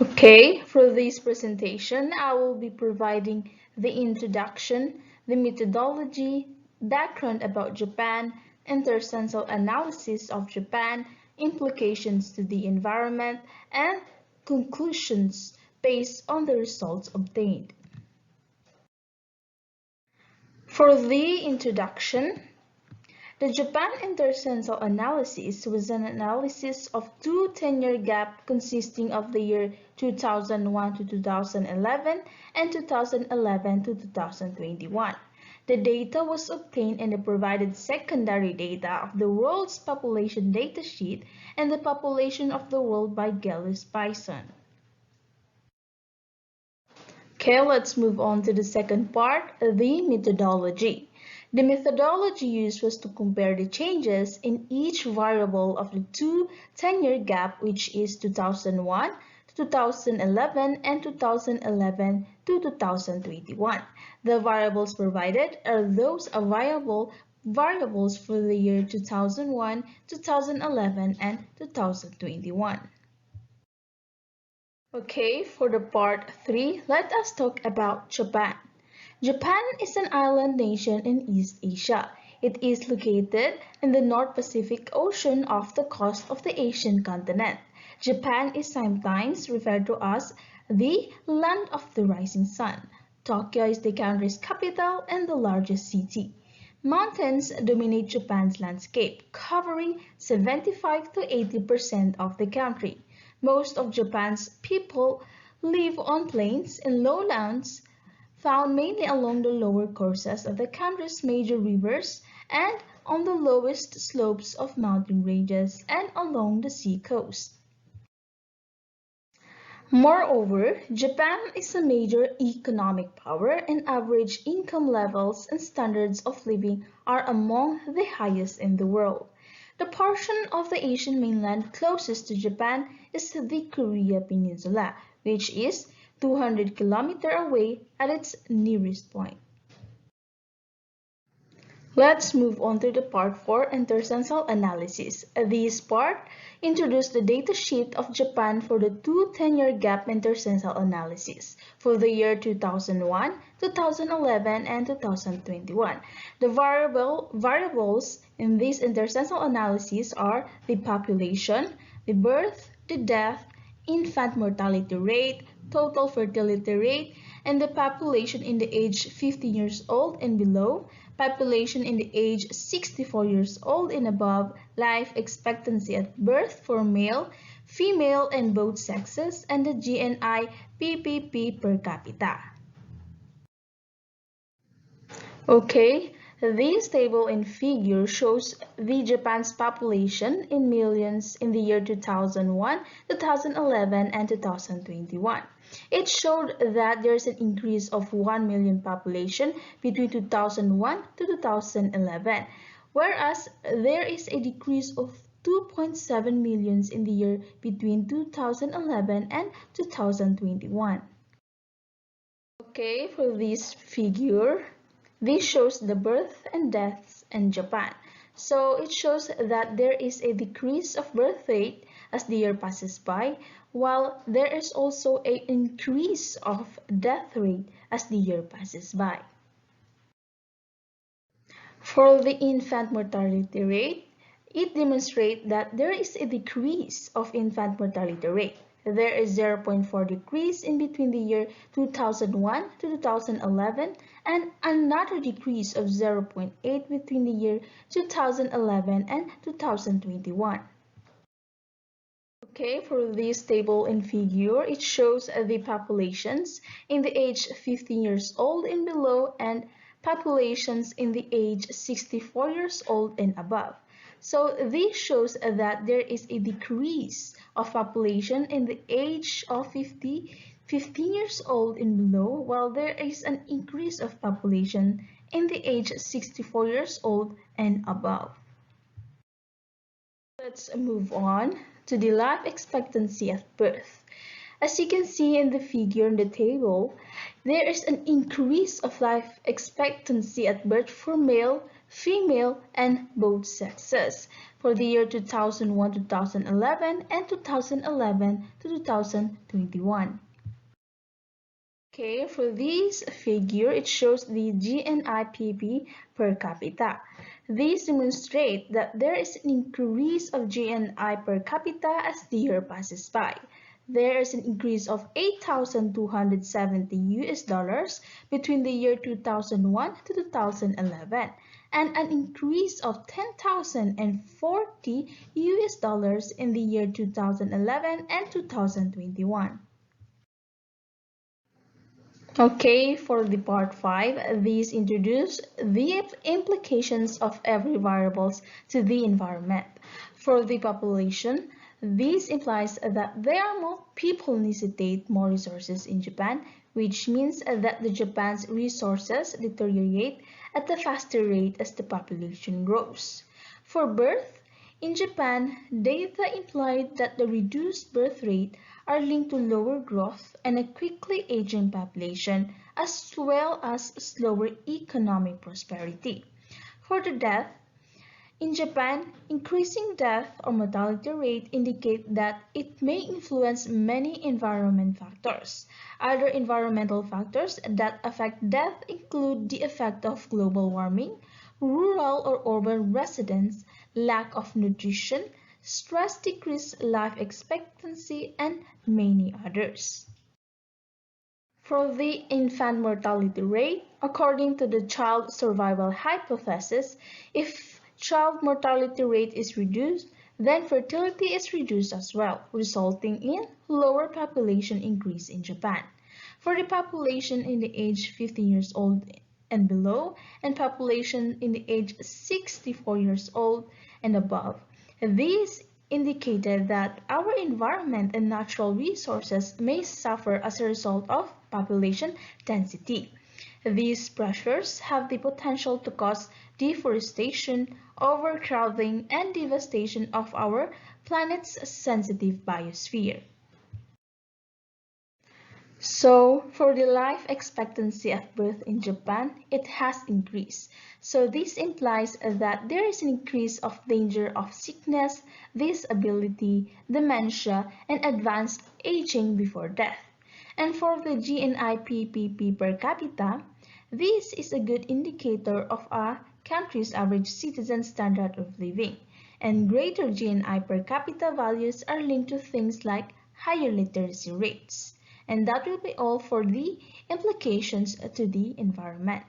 S4: Okay, for this presentation, I will be providing the introduction, the methodology, background about Japan, intercensal analysis of Japan, implications to the environment, and conclusions based on the results obtained. For the introduction, the Japan intercensal analysis was an analysis of 2 10-year gap consisting of the year 2001 to 2011 and 2011 to 2021. The data was obtained and the provided secondary data of the world's population datasheet and the population of the world by Gallus Bison. Okay, let's move on to the second part, the methodology. The methodology used was to compare the changes in each variable of the two 10-year gap, which is 2001 to 2011 and 2011 to 2021. The variables provided are those variables for the year 2001, 2011, and 2021. Okay, for the part 3, let us talk about Japan. Japan is an island nation in East Asia. It is located in the North Pacific Ocean off the coast of the Asian continent. Japan is sometimes referred to as the land of the rising sun. Tokyo is the country's capital and the largest city. Mountains dominate Japan's landscape, covering 75 to 80% of the country. Most of Japan's people live on plains and lowlands, found mainly along the lower courses of the country's major rivers and on the lowest slopes of mountain ranges and along the sea coast. Moreover, Japan is a major economic power and average income levels and standards of living are among the highest in the world. The portion of the Asian mainland closest to Japan is the Korea Peninsula, which is 200 kilometers away at its nearest point. Let's move on to the part 4, Intercensal analysis. This part introduced the datasheet of Japan for the two 10-year gap intercensal analysis for the year 2001, 2011, and 2021. The variables in this intercensal analysis are the population, the birth, the death, infant mortality rate, total fertility rate, and the population in the age 15 years old and below, population in the age 64 years old and above, life expectancy at birth for male, female, and both sexes, and the GNI PPP per capita. Okay, this table in figure shows the Japan's population in millions in the year 2001, 2011, and 2021. It showed that there's an increase of 1 million population between 2001 to 2011, whereas there is a decrease of 2.7 millions in the year between 2011 and 2021. Okay, for this figure, this shows the birth and deaths in Japan. So it shows that there is a decrease of birth rate as the year passes by, while there is also an increase of death rate as the year passes by. For the infant mortality rate, it demonstrates that there is a decrease of infant mortality rate. There is 0.4 decrease in between the year 2001 to 2011 and another decrease of 0.8 between the year 2011 and 2021. Okay, for this table in figure, it shows the populations in the age 15 years old and below and populations in the age 64 years old and above. So this shows that there is a decrease of population in the age of 15 years old and below, while there is an increase of population in the age 64 years old and above. Let's move on to the life expectancy at birth. As you can see in the figure in the table, there is an increase of life expectancy at birth for male, female, and both sexes for the year 2001 to 2011 and 2011 to 2021. Okay, for this figure, it shows the GNIPP per capita. These demonstrate that there is an increase of GNI per capita as the year passes by. There is an increase of 8,270 US dollars between the year 2001 to 2011 and an increase of 10,040 US dollars in the year 2011 and 2021. Okay, for the part 5, these introduce the implications of every variables to the environment. For the population, this implies that there are more people necessitate more resources in Japan, which means that the Japan's resources deteriorate at a faster rate as the population grows. For birth, in Japan, data implied that the reduced birth rate are linked to lower growth and a quickly aging population, as well as slower economic prosperity. For the death, in Japan, increasing death or mortality rate indicate that it may influence many environment factors. Other environmental factors that affect death include the effect of global warming, rural or urban residents, lack of nutrition, stress, decreased life expectancy, and many others. For the infant mortality rate, according to the child survival hypothesis, if child mortality rate is reduced, then fertility is reduced as well, resulting in lower population increase in Japan. For the population in the age 15 years old and below, and population in the age 64 years old and above, these indicated that our environment and natural resources may suffer as a result of population density. These pressures have the potential to cause deforestation, overcrowding, and devastation of our planet's sensitive biosphere. So, for the life expectancy at birth in Japan, it has increased. So, this implies that there is an increase of danger of sickness, disability, dementia, and advanced aging before death. And for the GNI/PPP per capita, this is a good indicator of a country's average citizen standard of living. And greater GNI per capita values are linked to things like higher literacy rates. And that will be all for the implications to the environment.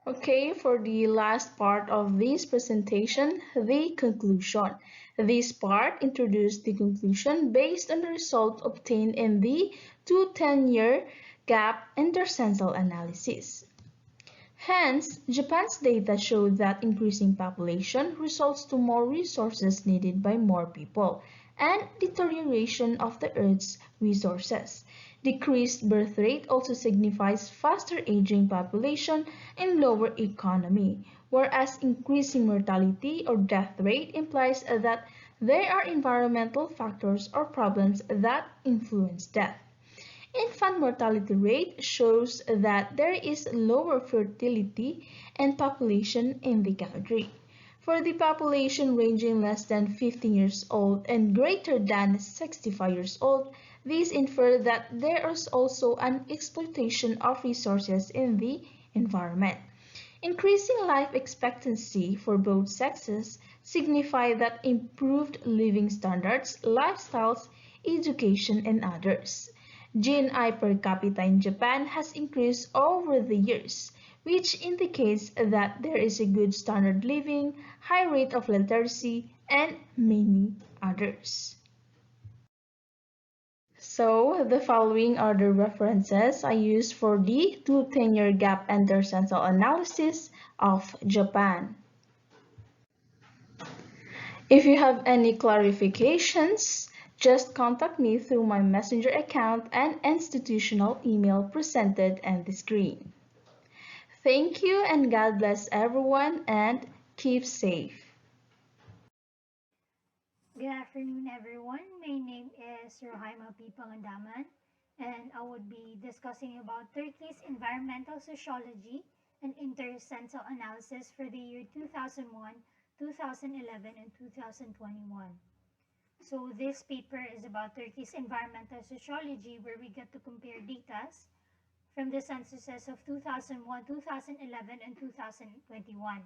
S4: Okay, for the last part of this presentation, the conclusion. This part introduced the conclusion based on the result obtained in the 210-year gap intercensal analysis. Hence, Japan's data showed that increasing population results to more resources needed by more people and deterioration of the Earth's resources. Decreased birth rate also signifies faster aging population and lower economy, whereas increasing mortality or death rate implies that there are environmental factors or problems that influence death. Infant mortality rate shows that there is lower fertility and population in the country. For the population ranging less than 15 years old and greater than 65 years old, these infer that there is also an exploitation of resources in the environment. Increasing life expectancy for both sexes signify that improved living standards, lifestyles, education, and others. GNI per capita in Japan has increased over the years, which indicates that there is a good standard living, high rate of literacy, and many others. So, the following are the references I used for the 210-year gap intercensal analysis of Japan. If you have any clarifications, just contact me through my messenger account and institutional email presented on the screen. Thank you and God bless everyone and keep safe.
S5: Good afternoon, everyone. My name is Rohayma Pangandaman, and I would be discussing about Turkey's environmental sociology and intercensal analysis for the year 2001, 2011, and 2021. So this paper is about Turkey's environmental sociology, where we get to compare data from the censuses of 2001, 2011, and 2021.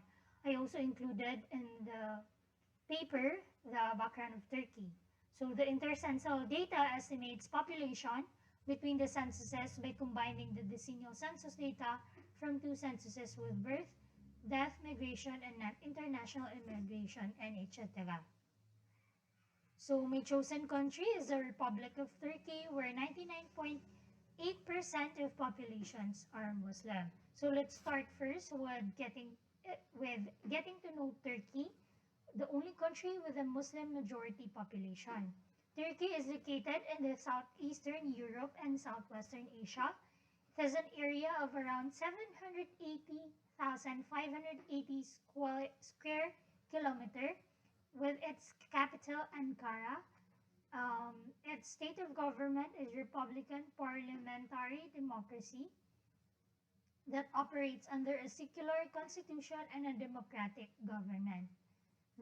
S5: I also included in the paper the background of Turkey. So the intercensal data estimates population between the censuses by combining the decennial census data from two censuses with birth, death, migration, and international immigration, and etc. So my chosen country is the Republic of Turkey, where 99.8% 8% of populations are Muslim. So let's start first with getting to know Turkey, the only country with a Muslim majority population. Turkey is located in the southeastern Europe and southwestern Asia. It has an area of around 780,580 square kilometer, with its capital Ankara. Its state of government is Republican parliamentary democracy that operates under a secular constitution and a democratic government.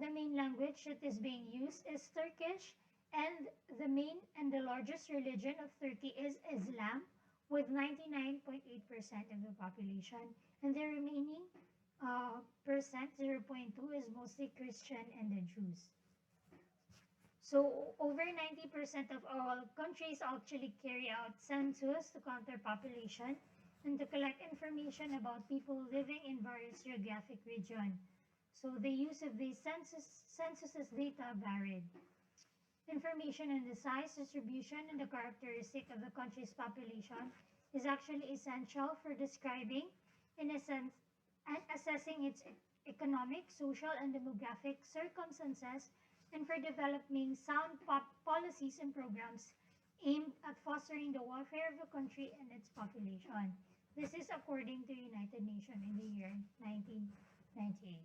S5: The main language that is being used is Turkish, and the main and the largest religion of Turkey is Islam, with 99.8% of the population, and the remaining percent, 0.2, is mostly Christian and the Jews. So over 90% of all countries actually carry out census to count their population and to collect information about people living in various geographic regions. So the use of these census data varied. Information on the size, distribution, and the characteristic of the country's population is actually essential for describing, in a sense, and assessing its economic, social, and demographic circumstances, and for developing sound policies and programs aimed at fostering the welfare of the country and its population. This is according to United Nations in the year 1998.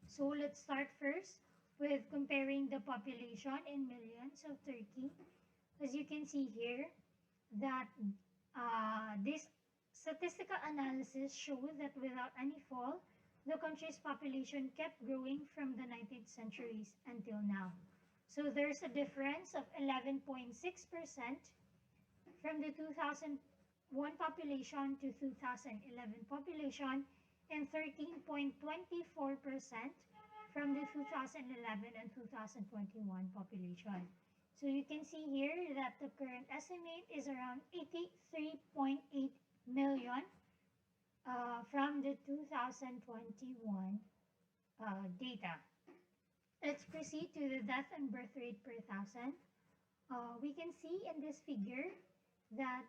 S5: So let's start first with comparing the population in millions of Turkey. As you can see here, that this statistical analysis showed that without any fall, the country's population kept growing from the 19th centuries until now. So there's a difference of 11.6% from the 2001 population to 2011 population, and 13.24% from the 2011 and 2021 population. So you can see here that the current estimate is around 83.8 million from the 2021 data. Let's proceed to the death and birth rate per thousand. We can see in this figure that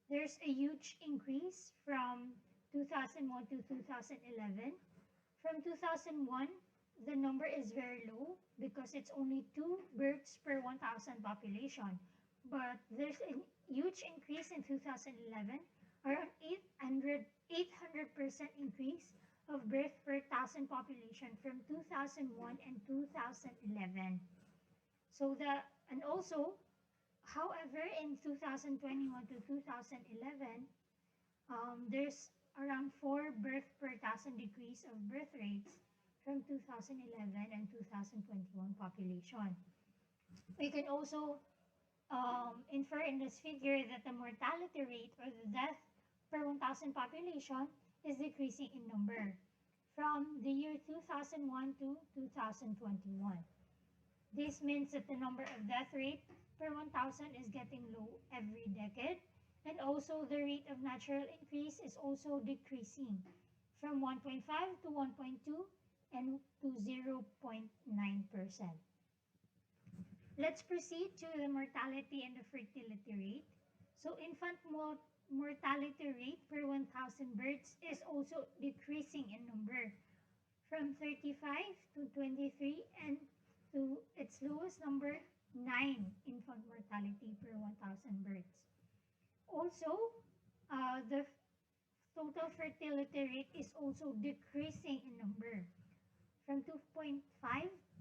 S5: there's a huge increase from 2001 to 2011. From 2001, the number is very low because it's only 2 births per 1,000 population. But there's a huge increase in 2011, around 800% increase of birth per 1,000 population from 2001 and 2011. And also, however, in 2021 to 2011, there's around 4 birth per 1,000 decrease of birth rates from 2011 and 2021 population. We can also infer in this figure that the mortality rate or the death per 1,000 population is decreasing in number from the year 2001 to 2021. This means that the number of death rate per 1,000 is getting low every decade, and also the rate of natural increase is also decreasing from 1.5 to 1.2 and to 0.9%. Let's proceed to the mortality and the fertility rate. So infant mortality rate per 1,000 births is also decreasing in number from 35 to 23 and to its lowest number, 9 infant mortality per 1,000 births. Also, the total fertility rate is also decreasing in number from 2.5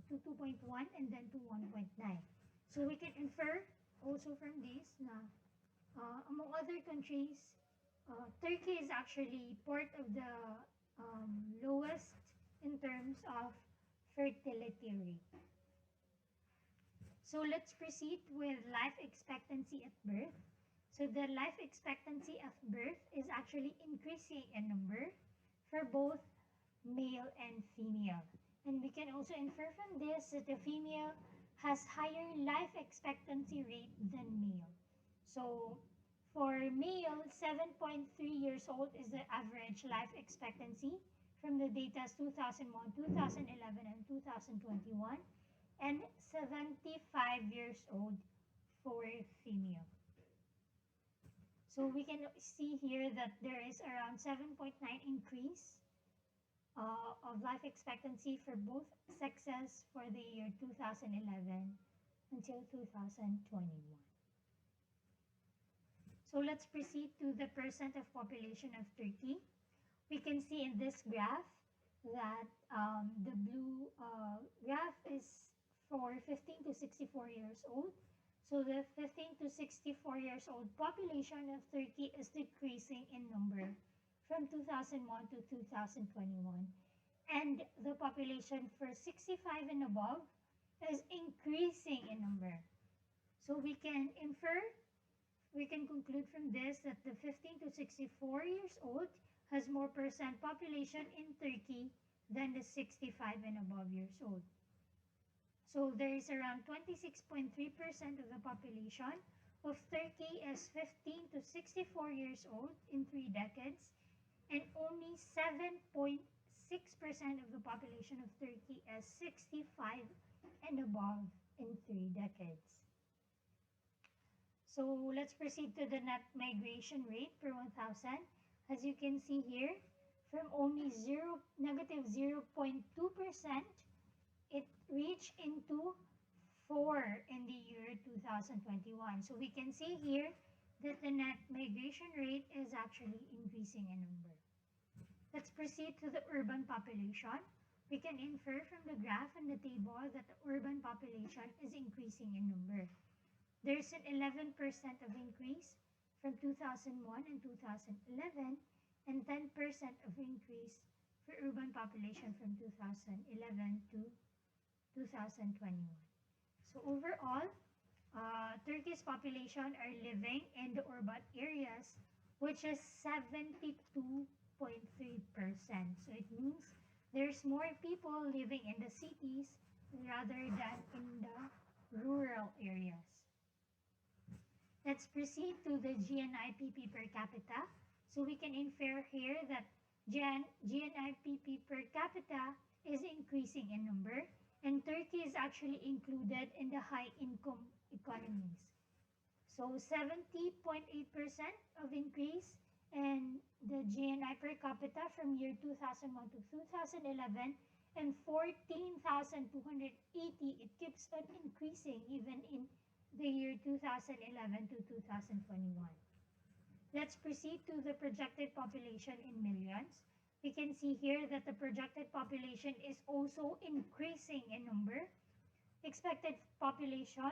S5: to 2.1 and then to 1.9. So we can infer also from this na among other countries, Turkey is actually part of the lowest in terms of fertility rate. So let's proceed with life expectancy at birth. So the life expectancy at birth is actually increasing in number for both male and female. And we can also infer from this that the female has higher life expectancy rate than male. So for male, 7.3 years old is the average life expectancy from the data 2001, 2011, and 2021, and 75 years old for female. So we can see here that there is around 7.9 increase of life expectancy for both sexes for the year 2011 until 2021. So let's proceed to the percent of population of Turkey. We can see in this graph that the blue graph is for 15 to 64 years old. So the 15 to 64 years old population of Turkey is decreasing in number from 2001 to 2021. And the population for 65 and above is increasing in number. So we can conclude from this that the 15 to 64 years old has more percent population in Turkey than the 65 and above years old. So there is around 26.3% of the population of Turkey is 15 to 64 years old in 3 decades, and only 7.6% of the population of Turkey is 65 and above in 3 decades. So let's proceed to the net migration rate per 1,000. As you can see here, from only negative 0.2%, it reached into 4 in the year 2021. So we can see here that the net migration rate is actually increasing in number. Let's proceed to the urban population. We can infer from the graph and the table that the urban population is increasing in number. There's an 11% of increase from 2001 and 2011, and 10% of increase for urban population from 2011 to 2021. So overall, Turkey's population are living in the urban areas, which is 72.3%. So it means there's more people living in the cities rather than in the rural areas. Let's proceed to the GNIPP per capita. So we can infer here that GNIPP per capita is increasing in number, and Turkey is actually included in the high-income economies. So 70.8% of increase in the GNI per capita from year 2001 to 2011, and 14,280. It keeps on increasing even in the year 2011 to 2021. Let's proceed to the projected population in millions. We can see here that the projected population is also increasing in number. Expected population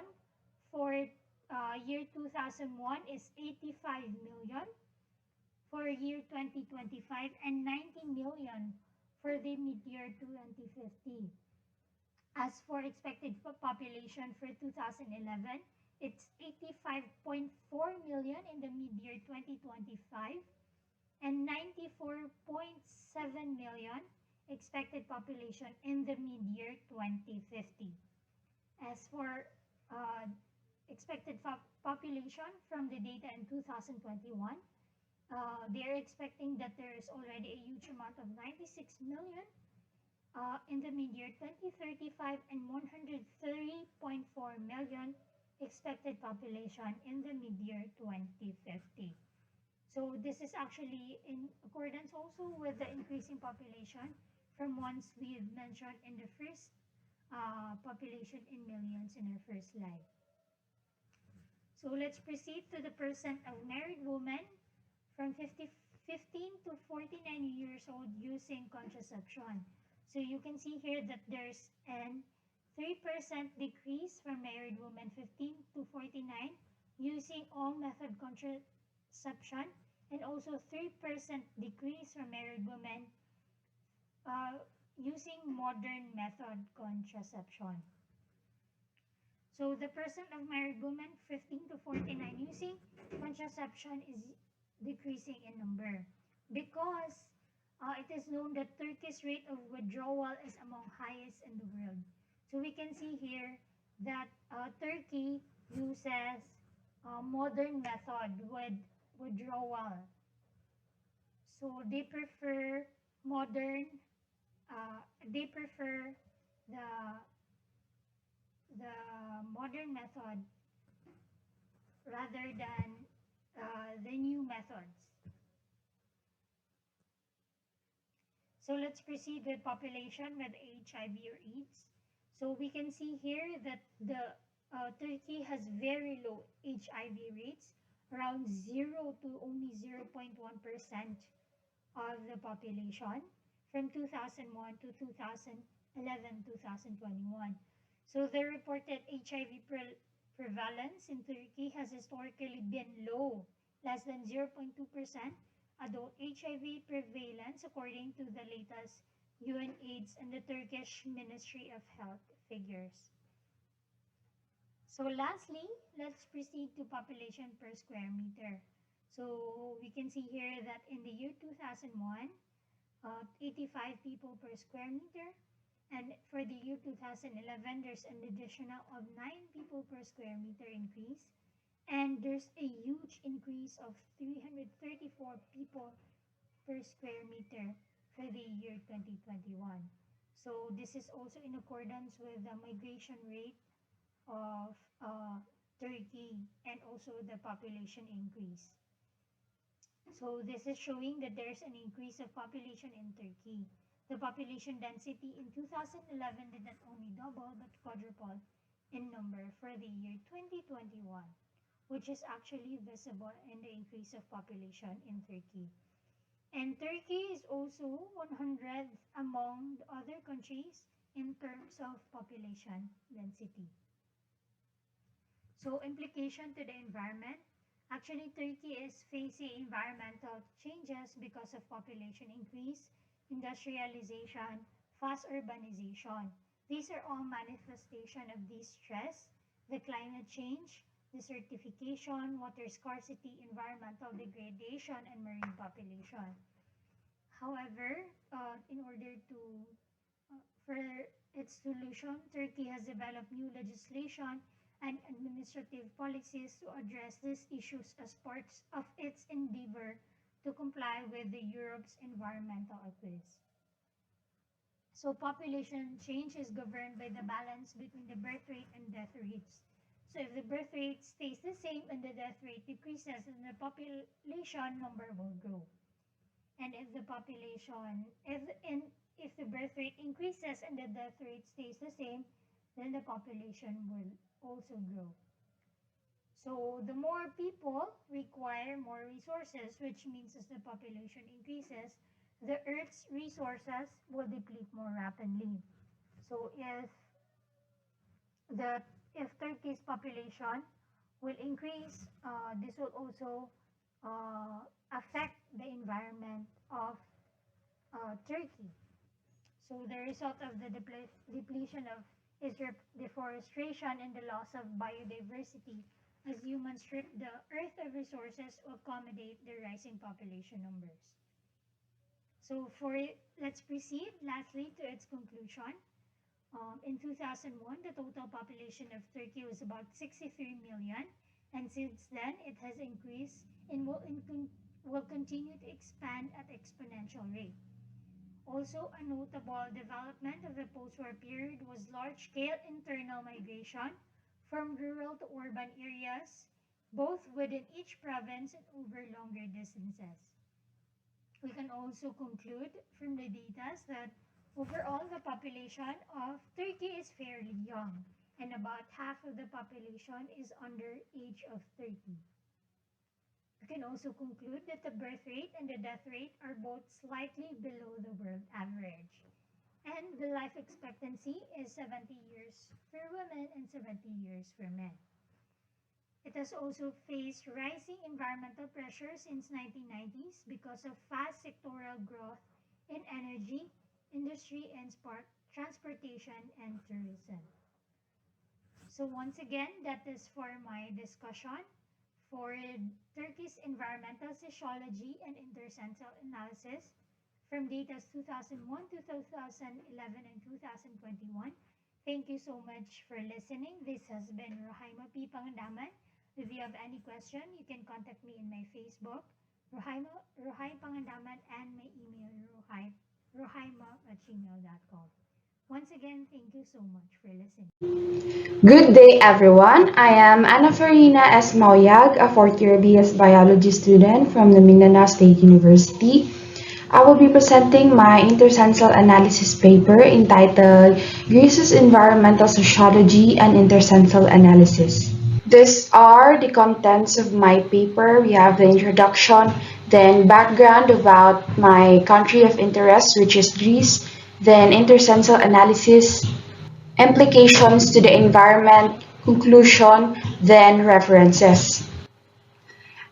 S5: for year 2001 is 85 million for year 2025 and 90 million for the mid-year 2050. As for expected population for 2011, it's 85.4 million in the mid-year 2025 and 94.7 million expected population in the mid-year 2050. As for expected population from the data in 2021, they are expecting that there is already a huge amount of 96 million in the mid-year 2035 and 130.4 million expected population in the mid-year 2050. So this is actually in accordance also with the increasing population from ones we've mentioned in the first population in millions in our first slide. So let's proceed to the percent of married women from 15 to 49 years old using contraception. So you can see here that there's an 3% decrease for married women 15 to 49 using all method contraception, and also 3% decrease for married women using modern method contraception. So the percent of married women 15 to 49 using contraception is decreasing in number because it is known that Turkey's rate of withdrawal is among highest in the world. So we can see here that Turkey uses modern method with withdrawal. So they prefer modern, they prefer the modern method rather than the new methods. So let's proceed with population with HIV or AIDS. So we can see here that the Turkey has very low HIV rates, around 0 to only 0.1% of the population from 2001 to 2011, 2021. So the reported HIV prevalence in Turkey has historically been low, less than 0.2% adult HIV prevalence according to the latest UNAIDS and the Turkish Ministry of Health figures. So lastly, let's proceed to population per square meter. So we can see here that in the year 2001, 85 people per square meter. And for the year 2011, there's an additional of 9 people per square meter increase. And there's a huge increase of 334 people per square meter for the year 2021. So this is also in accordance with the migration rate of Turkey and also the population increase. So this is showing that there's an increase of population in Turkey. The population density in 2011 did not only double but quadruple in number for the year 2021, which is actually visible in the increase of population in Turkey. And Turkey is also 100th among the other countries in terms of population density. So implication to the environment. Actually, Turkey is facing environmental changes because of population increase, industrialization, fast urbanization. These are all manifestation of this stress, the climate change, desertification, water scarcity, environmental degradation, and marine population. However, in order to for its solution, Turkey has developed new legislation and administrative policies to address these issues as part of its endeavor to comply with the Europe's environmental acquis. So population change is governed by the balance between the birth rate and death rates. So if the birth rate stays the same and the death rate decreases, then the population number will grow. And if the birth rate increases and the death rate stays the same, then the population will also grow. So the more people require more resources, which means as the population increases, the Earth's resources will deplete more rapidly. So if Turkey's population will increase, this will also affect the environment of Turkey. So the result of the depletion of is deforestation and the loss of biodiversity as humans strip the earth of resources to accommodate the rising population numbers. So let's proceed lastly to its conclusion. In 2001, the total population of Turkey was about 63 million, and since then it has increased and will continue to expand at exponential rate. Also, a notable development of the post-war period was large-scale internal migration from rural to urban areas, both within each province and over longer distances. We can also conclude from the data that overall the population of Turkey is fairly young, and about half of the population is under age of 30. We can also conclude that the birth rate and the death rate are both slightly below the world average. And the life expectancy is 70 years for women and 70 years for men. It has also faced rising environmental pressure since 1990s because of fast sectoral growth in energy, industry, and transportation and tourism. So once again, that is for my discussion for Turkey's environmental sociology and intercensal analysis from data 2001, 2011, and 2021. Thank you so much for listening. This has been Rohayma P. Pangandaman. If you have any question, you can contact me in my Facebook, Rohayma Pangandaman, and my email, rohayma@gmail.com. Once again, thank you so much for listening.
S6: Good day, everyone. I am Anna-Farina as Mauyag, a fourth-year BS Biology student from the Mindanao State University. I will be presenting my Intercensal analysis paper entitled Greece's Environmental Sociology and Intercensal Analysis. These are the contents of my paper. We have the introduction, then background about my country of interest, which is Greece, then intercensal analysis, implications to the environment, conclusion, then references.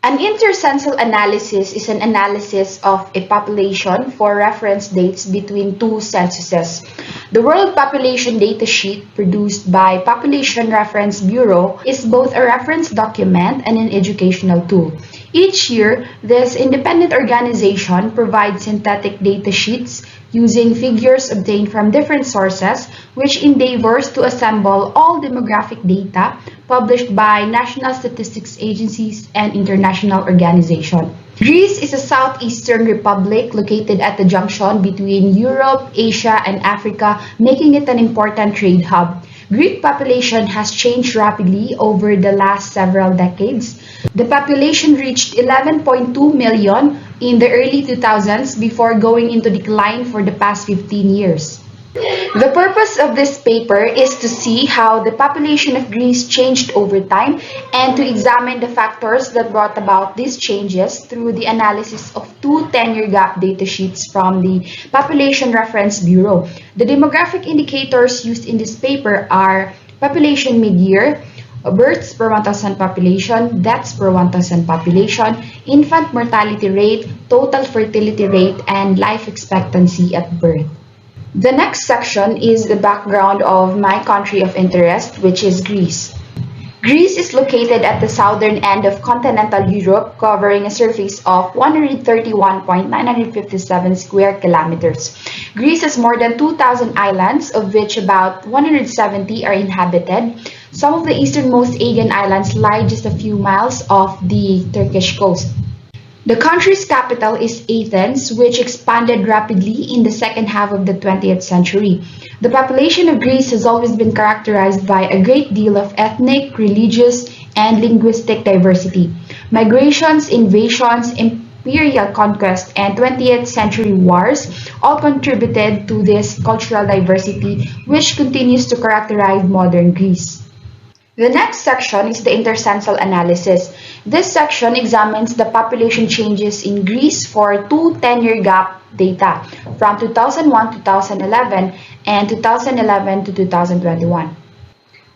S6: An intercensal analysis is an analysis of a population for reference dates between two censuses. The World Population Data Sheet produced by Population Reference Bureau is both a reference document and an educational tool. Each year, this independent organization provides synthetic data sheets using figures obtained from different sources, which endeavors to assemble all demographic data published by national statistics agencies and international organizations. Greece is a southeastern republic located at the junction between Europe, Asia, and Africa, making it an important trade hub. Greek population has changed rapidly over the last several decades. The population reached 11.2 million in the early 2000s before going into decline for the past 15 years. The purpose of this paper is to see how the population of Greece changed over time and to examine the factors that brought about these changes through the analysis of two 10-year gap data sheets from the Population Reference Bureau. The demographic indicators used in this paper are population mid-year, births per 1,000 population, deaths per 1,000 population, infant mortality rate, total fertility rate, and life expectancy at birth. The next section is the background of my country of interest, which is Greece. Greece is located at the southern end of continental Europe, covering a surface of 131.957 square kilometers. Greece has more than 2,000 islands, of which about 170 are inhabited. Some of the easternmost Aegean islands lie just a few miles off the Turkish coast. The country's capital is Athens, which expanded rapidly in the second half of the 20th century. The population of Greece has always been characterized by a great deal of ethnic, religious, and linguistic diversity. Migrations, invasions, imperial conquest, and 20th century wars all contributed to this cultural diversity, which continues to characterize modern Greece. The next section is the intercensal analysis. This section examines the population changes in Greece for two 10-year gap data from 2001 to 2011 and 2011 to 2021.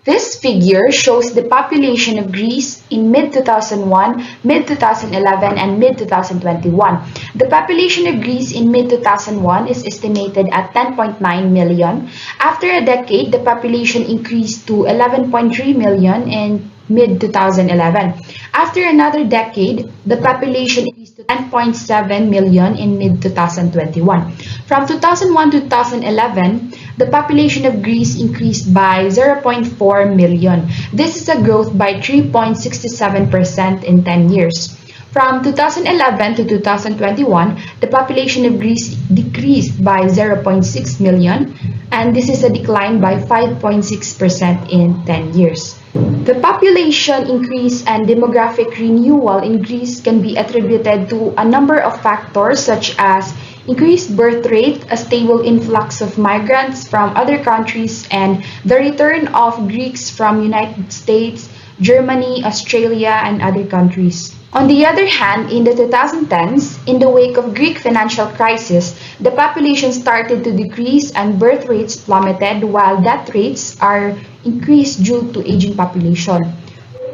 S6: This figure shows the population of Greece in mid-2001, mid-2011, and mid-2021. The population of Greece in mid-2001 is estimated at 10.9 million. After a decade, the population increased to 11.3 million in mid-2011. After another decade, the population increased to 10.7 million in mid-2021. From 2001 to 2011, the population of Greece increased by 0.4 million. This is a growth by 3.67% in 10 years. From 2011 to 2021, the population of Greece decreased by 0.6 million, and this is a decline by 5.6% in 10 years. The population increase and demographic renewal in Greece can be attributed to a number of factors such as increased birth rate, a stable influx of migrants from other countries, and the return of Greeks from United States, Germany, Australia, and other countries. On the other hand, in the 2010s, in the wake of Greek financial crisis, the population started to decrease and birth rates plummeted while death rates are increased due to aging population.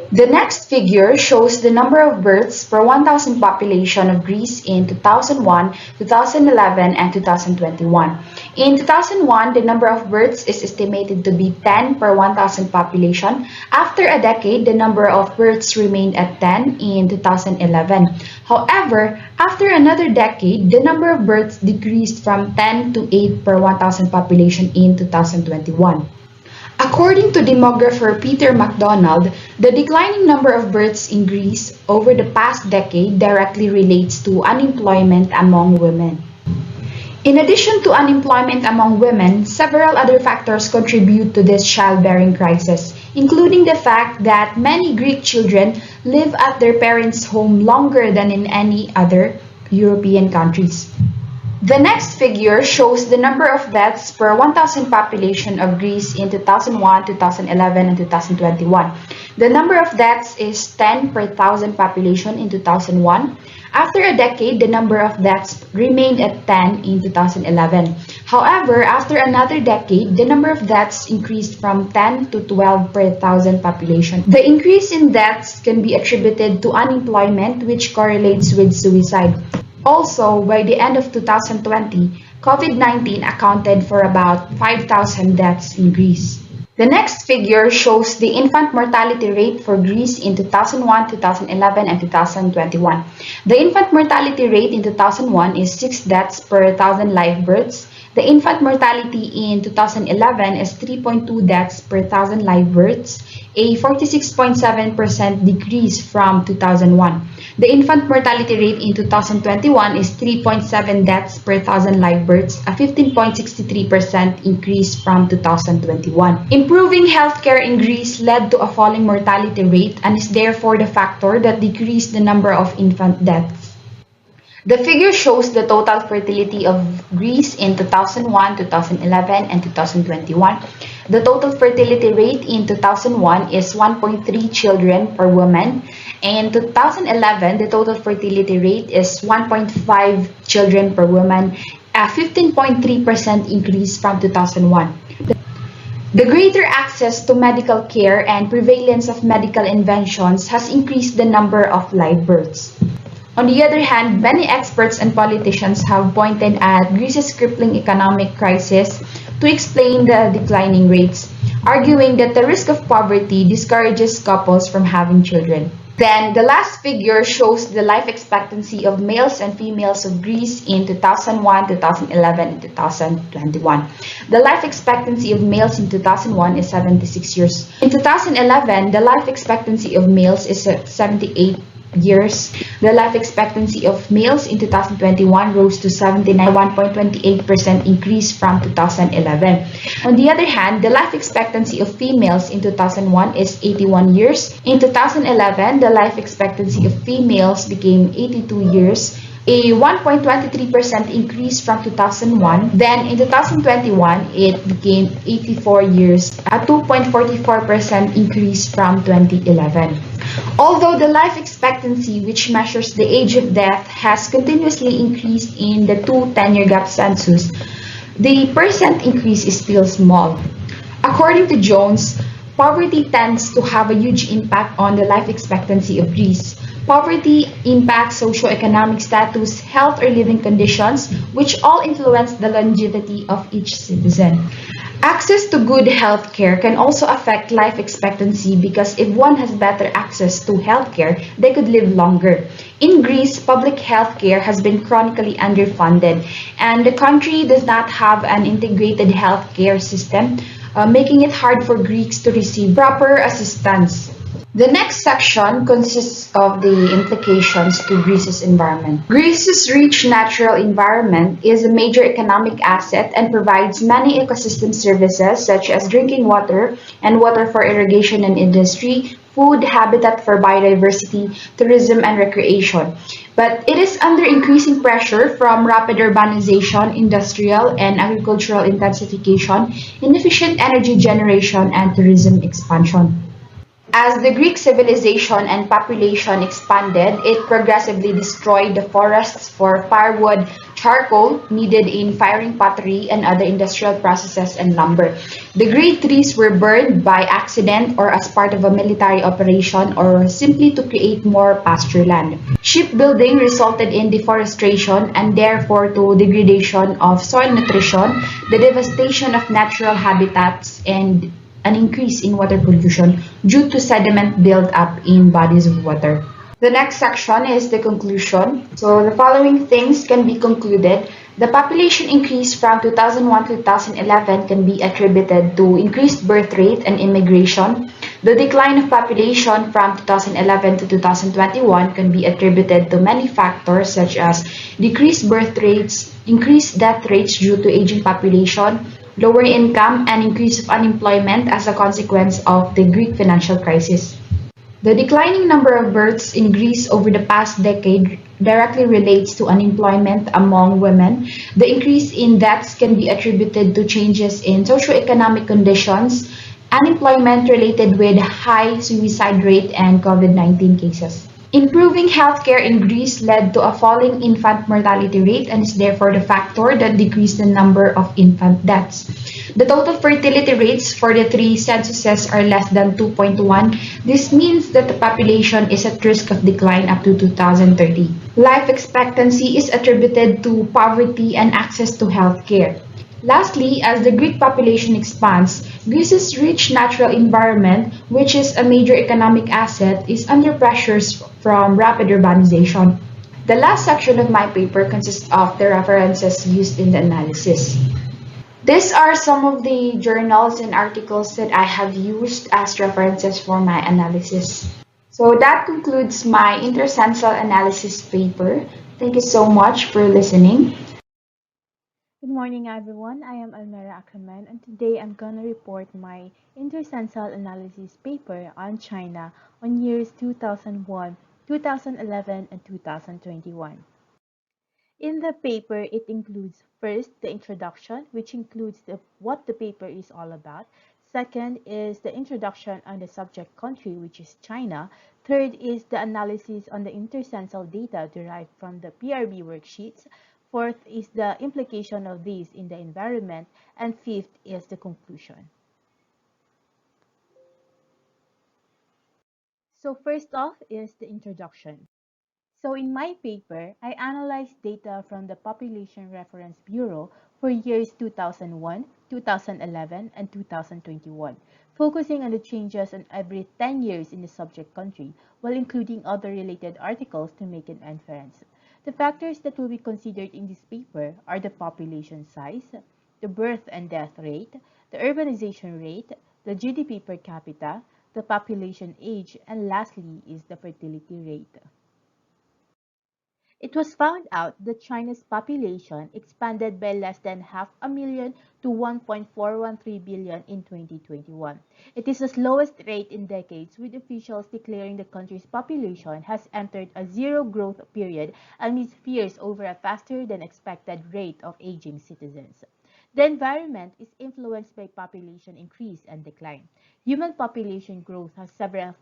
S6: The next figure shows the number of births per 1,000 population of Greece in 2001, 2011, and 2021. In 2001, the number of births is estimated to be 10 per 1,000 population. After a decade, the number of births remained at 10 in 2011. However, after another decade, the number of births decreased from 10 to 8 per 1,000 population in 2021. According to demographer Peter MacDonald, the declining number of births in Greece over the past decade directly relates to unemployment among women. In addition to unemployment among women, several other factors contribute to this childbearing crisis, including the fact that many Greek children live at their parents' home longer than in any other European countries. The next figure shows the number of deaths per 1,000 population of Greece in 2001, 2011, and 2021. The number of deaths is 10 per 1,000 population in 2001. After a decade, the number of deaths remained at 10 in 2011. However, after another decade, the number of deaths increased from 10 to 12 per 1,000 population. The increase in deaths can be attributed to unemployment, which correlates with suicide. Also, by the end of 2020, COVID-19 accounted for about 5,000 deaths in Greece. The next figure shows the infant mortality rate for Greece in 2001, 2011, and 2021. The infant mortality rate in 2001 is 6 deaths per 1,000 live births. The infant mortality in 2011 is 3.2 deaths per 1,000 live births, a 46.7% decrease from 2001. The infant mortality rate in 2021 is 3.7 deaths per 1,000 live births, a 15.63% increase from 2021. Improving healthcare in Greece led to a falling mortality rate and is therefore the factor that decreased the number of infant deaths. The figure shows the total fertility of Greece in 2001, 2011, and 2021. The total fertility rate in 2001 is 1.3 children per woman. In 2011, the total fertility rate is 1.5 children per woman, a 15.3% increase from 2001. The greater access to medical care and prevalence of medical inventions has increased the number of live births. On the other hand, many experts and politicians have pointed at Greece's crippling economic crisis to explain the declining rates, arguing that the risk of poverty discourages couples from having children. Then, the last figure shows the life expectancy of males and females of Greece in 2001, 2011, and 2021. The life expectancy of males in 2001 is 76 years. In 2011, the life expectancy of males is 78 years. The life expectancy of males in 2021 rose to 79, 1.28% increase from 2011. On the other hand, the life expectancy of females in 2001 is 81 years. In 2011, the life expectancy of females became 82 years, a 1.23% increase from 2001. Then in 2021, it became 84 years, a 2.44% increase from 2011. Although the life expectancy, which measures the age of death, has continuously increased in the two 10-year gap census, the percent increase is still small. According to Jones, poverty tends to have a huge impact on the life expectancy of Greece. Poverty impacts socioeconomic status, health or living conditions, which all influence the longevity of each citizen. Access to good health care can also affect life expectancy because if one has better access to health care, they could live longer. In Greece, public health care has been chronically underfunded, and the country does not have an integrated health care system, making it hard for Greeks to receive proper assistance. The next section consists of the implications to Greece's environment. Greece's rich natural environment is a major economic asset and provides many ecosystem services such as drinking water and water for irrigation and industry, food, habitat for biodiversity, tourism, and recreation. But it is under increasing pressure from rapid urbanization, industrial and agricultural intensification, inefficient energy generation, and tourism expansion. As the Greek civilization and population expanded, it progressively destroyed the forests for firewood, charcoal needed in firing pottery and other industrial processes, and lumber. The great trees were burned by accident or as part of a military operation or simply to create more pasture land. Shipbuilding resulted in deforestation and therefore to degradation of soil nutrition, the devastation of natural habitats, and an increase in water pollution due to sediment built up in bodies of water. The next section is the conclusion. So the following things can be concluded. The population increase from 2001 to 2011 can be attributed to increased birth rate and immigration. The decline of population from 2011 to 2021 can be attributed to many factors such as decreased birth rates, increased death rates due to aging population, lower income, and increase of unemployment as a consequence of the Greek financial crisis. The declining number of births in Greece over the past decade directly relates to unemployment among women. The increase in deaths can be attributed to changes in socioeconomic conditions, unemployment related with high suicide rate, and COVID-19 cases. Improving healthcare in Greece led to a falling infant mortality rate and is therefore the factor that decreased the number of infant deaths. The total fertility rates for the three censuses are less than 2.1. This means that the population is at risk of decline up to 2030. Life expectancy is attributed to poverty and access to healthcare. Lastly, as the Greek population expands, Greece's rich natural environment, which is a major economic asset, is under pressures from rapid urbanization. The last section of my paper consists of the references used in the analysis. These are some of the journals and articles that I have used as references for my analysis. So that concludes my intercensal analysis paper. Thank you so much for listening.
S1: Good morning, everyone. I am Almerah Acraman, and today I'm gonna report my intercensal analysis paper on China on years 2001, 2011, and 2021. In the paper, it includes first the introduction, which includes what the paper is all about. Second is the introduction on the subject country, which is China. Third is the analysis on the intercensal data derived from the PRB worksheets. Fourth is the implication of these in the environment. And fifth is the conclusion. So first off is the introduction. So in my paper, I analyzed data from the Population Reference Bureau for years 2001, 2011, and 2021, focusing on the changes in every 10 years in the subject country, while including other related articles to make an inference. The factors that will be considered in this paper are the population size, the birth and death rate, the urbanization rate, the GDP per capita, the population age, and lastly is the fertility rate. It was found out that China's population expanded by less than half a million to 1.413 billion in 2021. It is the slowest rate in decades, with officials declaring the country's population has entered a zero growth period amid fears over a faster than expected rate of aging citizens. The environment is influenced by population increase and decline. Human population growth has several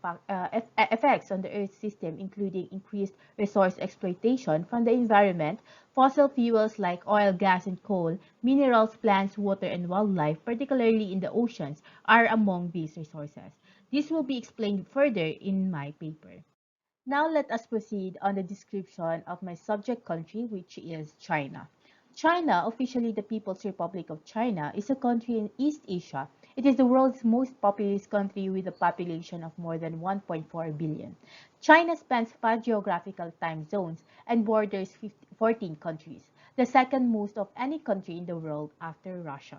S1: effects on the Earth system, including increased resource exploitation from the environment, fossil fuels like oil, gas, and coal, minerals, plants, water, and wildlife, particularly in the oceans, are among these resources. This will be explained further in my paper. Now let us proceed on the description of my subject country, which is China. China, officially the People's Republic of China, is a country in East Asia. It is the world's most populous country with a population of more than 1.4 billion. China spans 5 geographical time zones and borders 14 countries, the second most of any country in the world after Russia.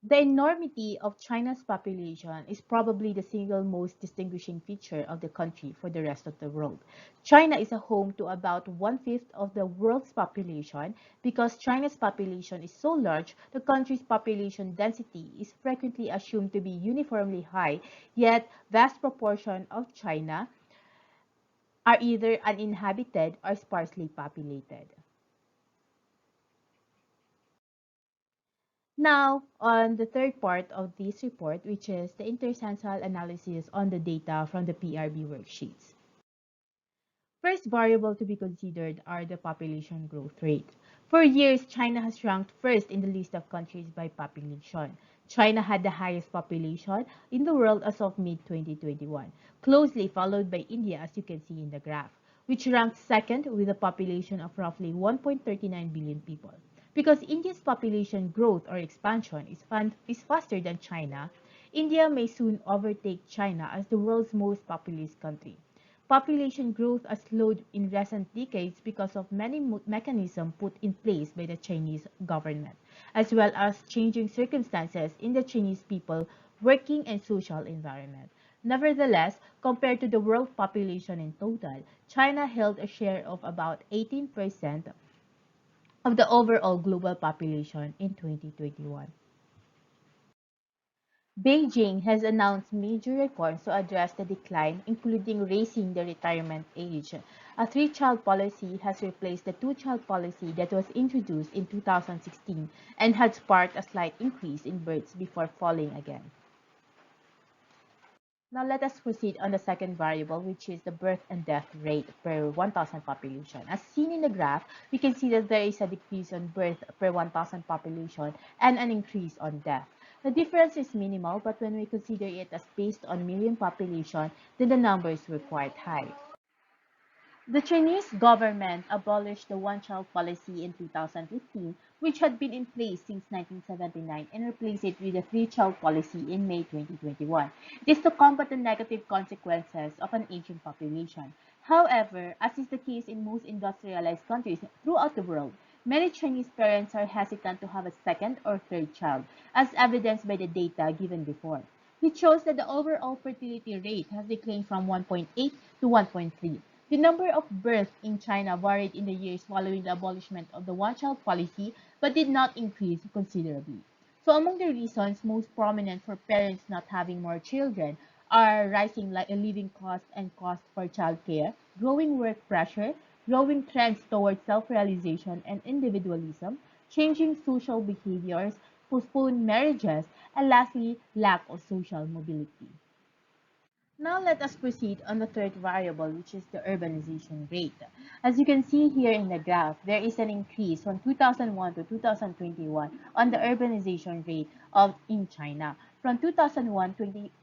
S1: The enormity of China's population is probably the single most distinguishing feature of the country for the rest of the world. China is a home to about one-fifth of the world's population. Because China's population is so large, the country's population density is frequently assumed to be uniformly high, yet vast proportion of China are either uninhabited or sparsely populated. Now, on the third part of this report, which is the intercensal analysis on the data from the PRB worksheets. First variable to be considered are the population growth rate. For years, China has ranked first in the list of countries by population. China had the highest population in the world as of mid-2021, closely followed by India, as you can see in the graph, which ranked second with a population of roughly 1.39 billion people. Because India's population growth or expansion is faster than China, India may soon overtake China as the world's most populous country. Population growth has slowed in recent decades because of many mechanisms put in place by the Chinese government, as well as changing circumstances in the Chinese people working, and social environment. Nevertheless, compared to the world population in total, China held a share of about 18% of the overall global population in 2021. Beijing has announced major reforms to address the decline, including raising the retirement age. A three-child policy has replaced the two-child policy that was introduced in 2016 and had sparked a slight increase in births before falling again. Now let us proceed on the second variable, which is the birth and death rate per 1,000 population. As seen in the graph, we can see that there is a decrease on birth per 1,000 population and an increase on death. The difference is minimal, but when we consider it as based on million population, then the numbers were quite high. The Chinese government abolished the one-child policy in 2015, which had been in place since 1979, and replaced it with a three-child policy in May 2021. This to combat the negative consequences of an aging population. However, as is the case in most industrialized countries throughout the world, many Chinese parents are hesitant to have a second or third child, as evidenced by the data given before, which shows that the overall fertility rate has declined from 1.8 to 1.3. The number of births in China varied in the years following the abolishment of the one-child policy, but did not increase considerably. So among the reasons most prominent for parents not having more children are rising living costs and costs for childcare, growing work pressure, growing trends towards self-realization and individualism, changing social behaviors, postponed marriages, and lastly, lack of social mobility. Now let us proceed on the third variable, which is the urbanization rate. As you can see here in the graph, there is an increase from 2001 to 2021 on the urbanization rate in China. From 2001,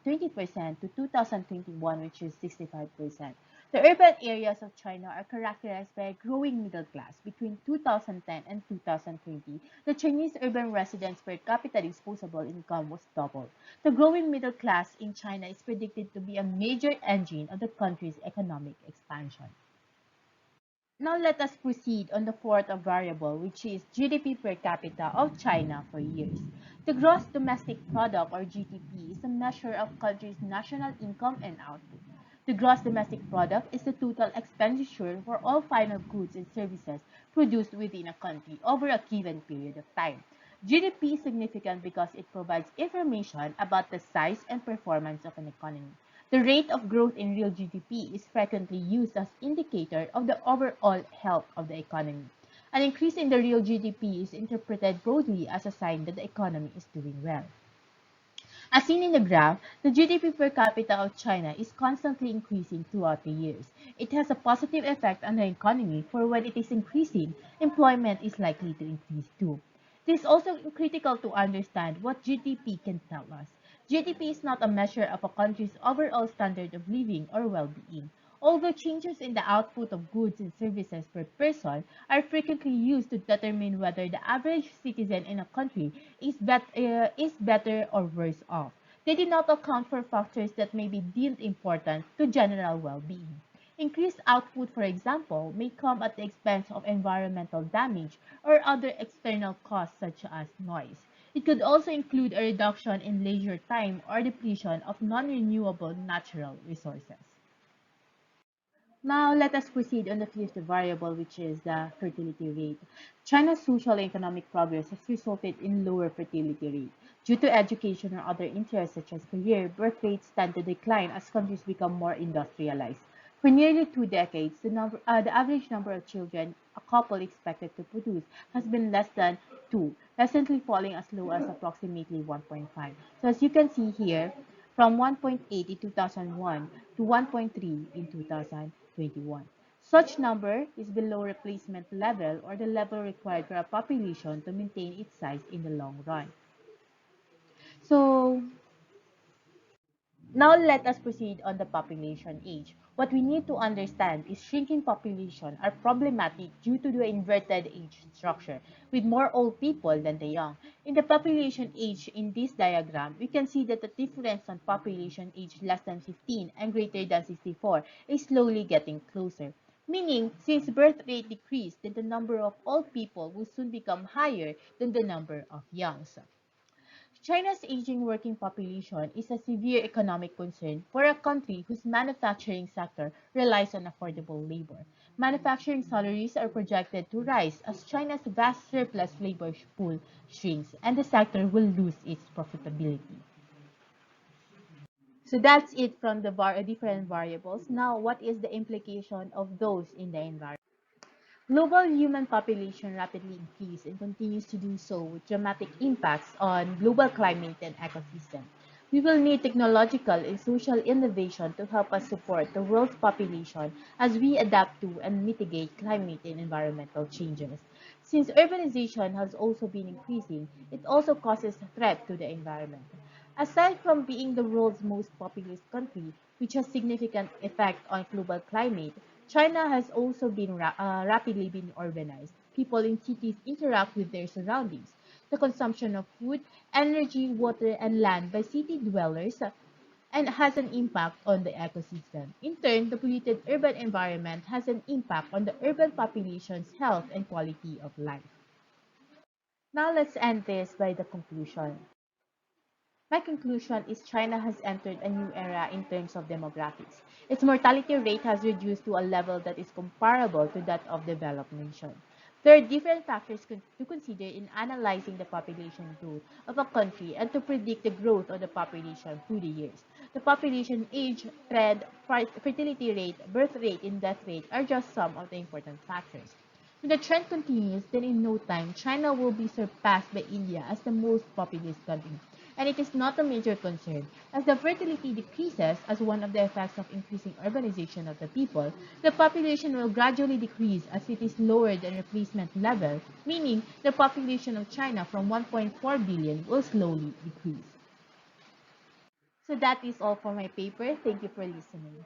S1: 20% to 2021, which is 65%. The urban areas of China are characterized by a growing middle class. Between 2010 and 2020, the Chinese urban residents per capita disposable income was doubled. The growing middle class in China is predicted to be a major engine of the country's economic expansion. Now let us proceed on the fourth variable, which is GDP per capita of China for years. The gross domestic product, or GDP, is a measure of country's national income and output. The gross domestic product is the total expenditure for all final goods and services produced within a country over a given period of time. GDP is significant because it provides information about the size and performance of an economy. The rate of growth in real GDP is frequently used as indicator of the overall health of the economy. An increase in the real GDP is interpreted broadly as a sign that the economy is doing well. As seen in the graph, the GDP per capita of China is constantly increasing throughout the years. It has a positive effect on the economy, for when it is increasing, employment is likely to increase too. It is also critical to understand what GDP can tell us. GDP is not a measure of a country's overall standard of living or well-being. Although changes in the output of goods and services per person are frequently used to determine whether the average citizen in a country is better or worse off, they do not account for factors that may be deemed important to general well-being. Increased output, for example, may come at the expense of environmental damage or other external costs such as noise. It could also include a reduction in leisure time or depletion of non-renewable natural resources. Now, let us proceed on the fifth variable, which is the fertility rate. China's social and economic progress has resulted in lower fertility rate. Due to education or other interests such as career, birth rates tend to decline as countries become more industrialized. For nearly 2 decades, the average number of children a couple expected to produce has been less than 2, recently falling as low as approximately 1.5. So as you can see here, from 1.8 in 2001 to 1.3 in 2021. Such number is below replacement level, or the level required for a population to maintain its size in the long run. So now let us proceed on the population age. What we need to understand is shrinking population are problematic due to the inverted age structure, with more old people than the young. In the population age in this diagram, we can see that the difference on population age less than 15 and greater than 64 is slowly getting closer. Meaning, since birth rate decreased, then the number of old people will soon become higher than the number of youngs. China's aging working population is a severe economic concern for a country whose manufacturing sector relies on affordable labor. Manufacturing salaries are projected to rise as China's vast surplus labor pool shrinks and the sector will lose its profitability. So that's it from the different variables. Now, what is the implication of those in the environment? Global human population rapidly increases and continues to do so with dramatic impacts on global climate and ecosystem. We will need technological and social innovation to help us support the world's population as we adapt to and mitigate climate and environmental changes. Since urbanization has also been increasing, it also causes a threat to the environment. Aside from being the world's most populous country, which has significant effect on global climate, China has also been rapidly been urbanized. People in cities interact with their surroundings. The consumption of food, energy, water, and land by city dwellers and has an impact on the ecosystem. In turn, the polluted urban environment has an impact on the urban population's health and quality of life. Now let's end this by the conclusion. My conclusion is China has entered a new era in terms of demographics. Its mortality rate has reduced to a level that is comparable to that of developed nations. There are different factors to consider in analyzing the population growth of a country and to predict the growth of the population through the years. The population age, trend, fertility rate, birth rate, and death rate are just some of the important factors. When the trend continues, then in no time, China will be surpassed by India as the most populous country. And it is not a major concern, as the fertility decreases as one of the effects of increasing urbanization of the people, the population will gradually decrease as it is lower than replacement level, meaning the population of China from 1.4 billion will slowly decrease. So that is all for my paper. Thank you for listening.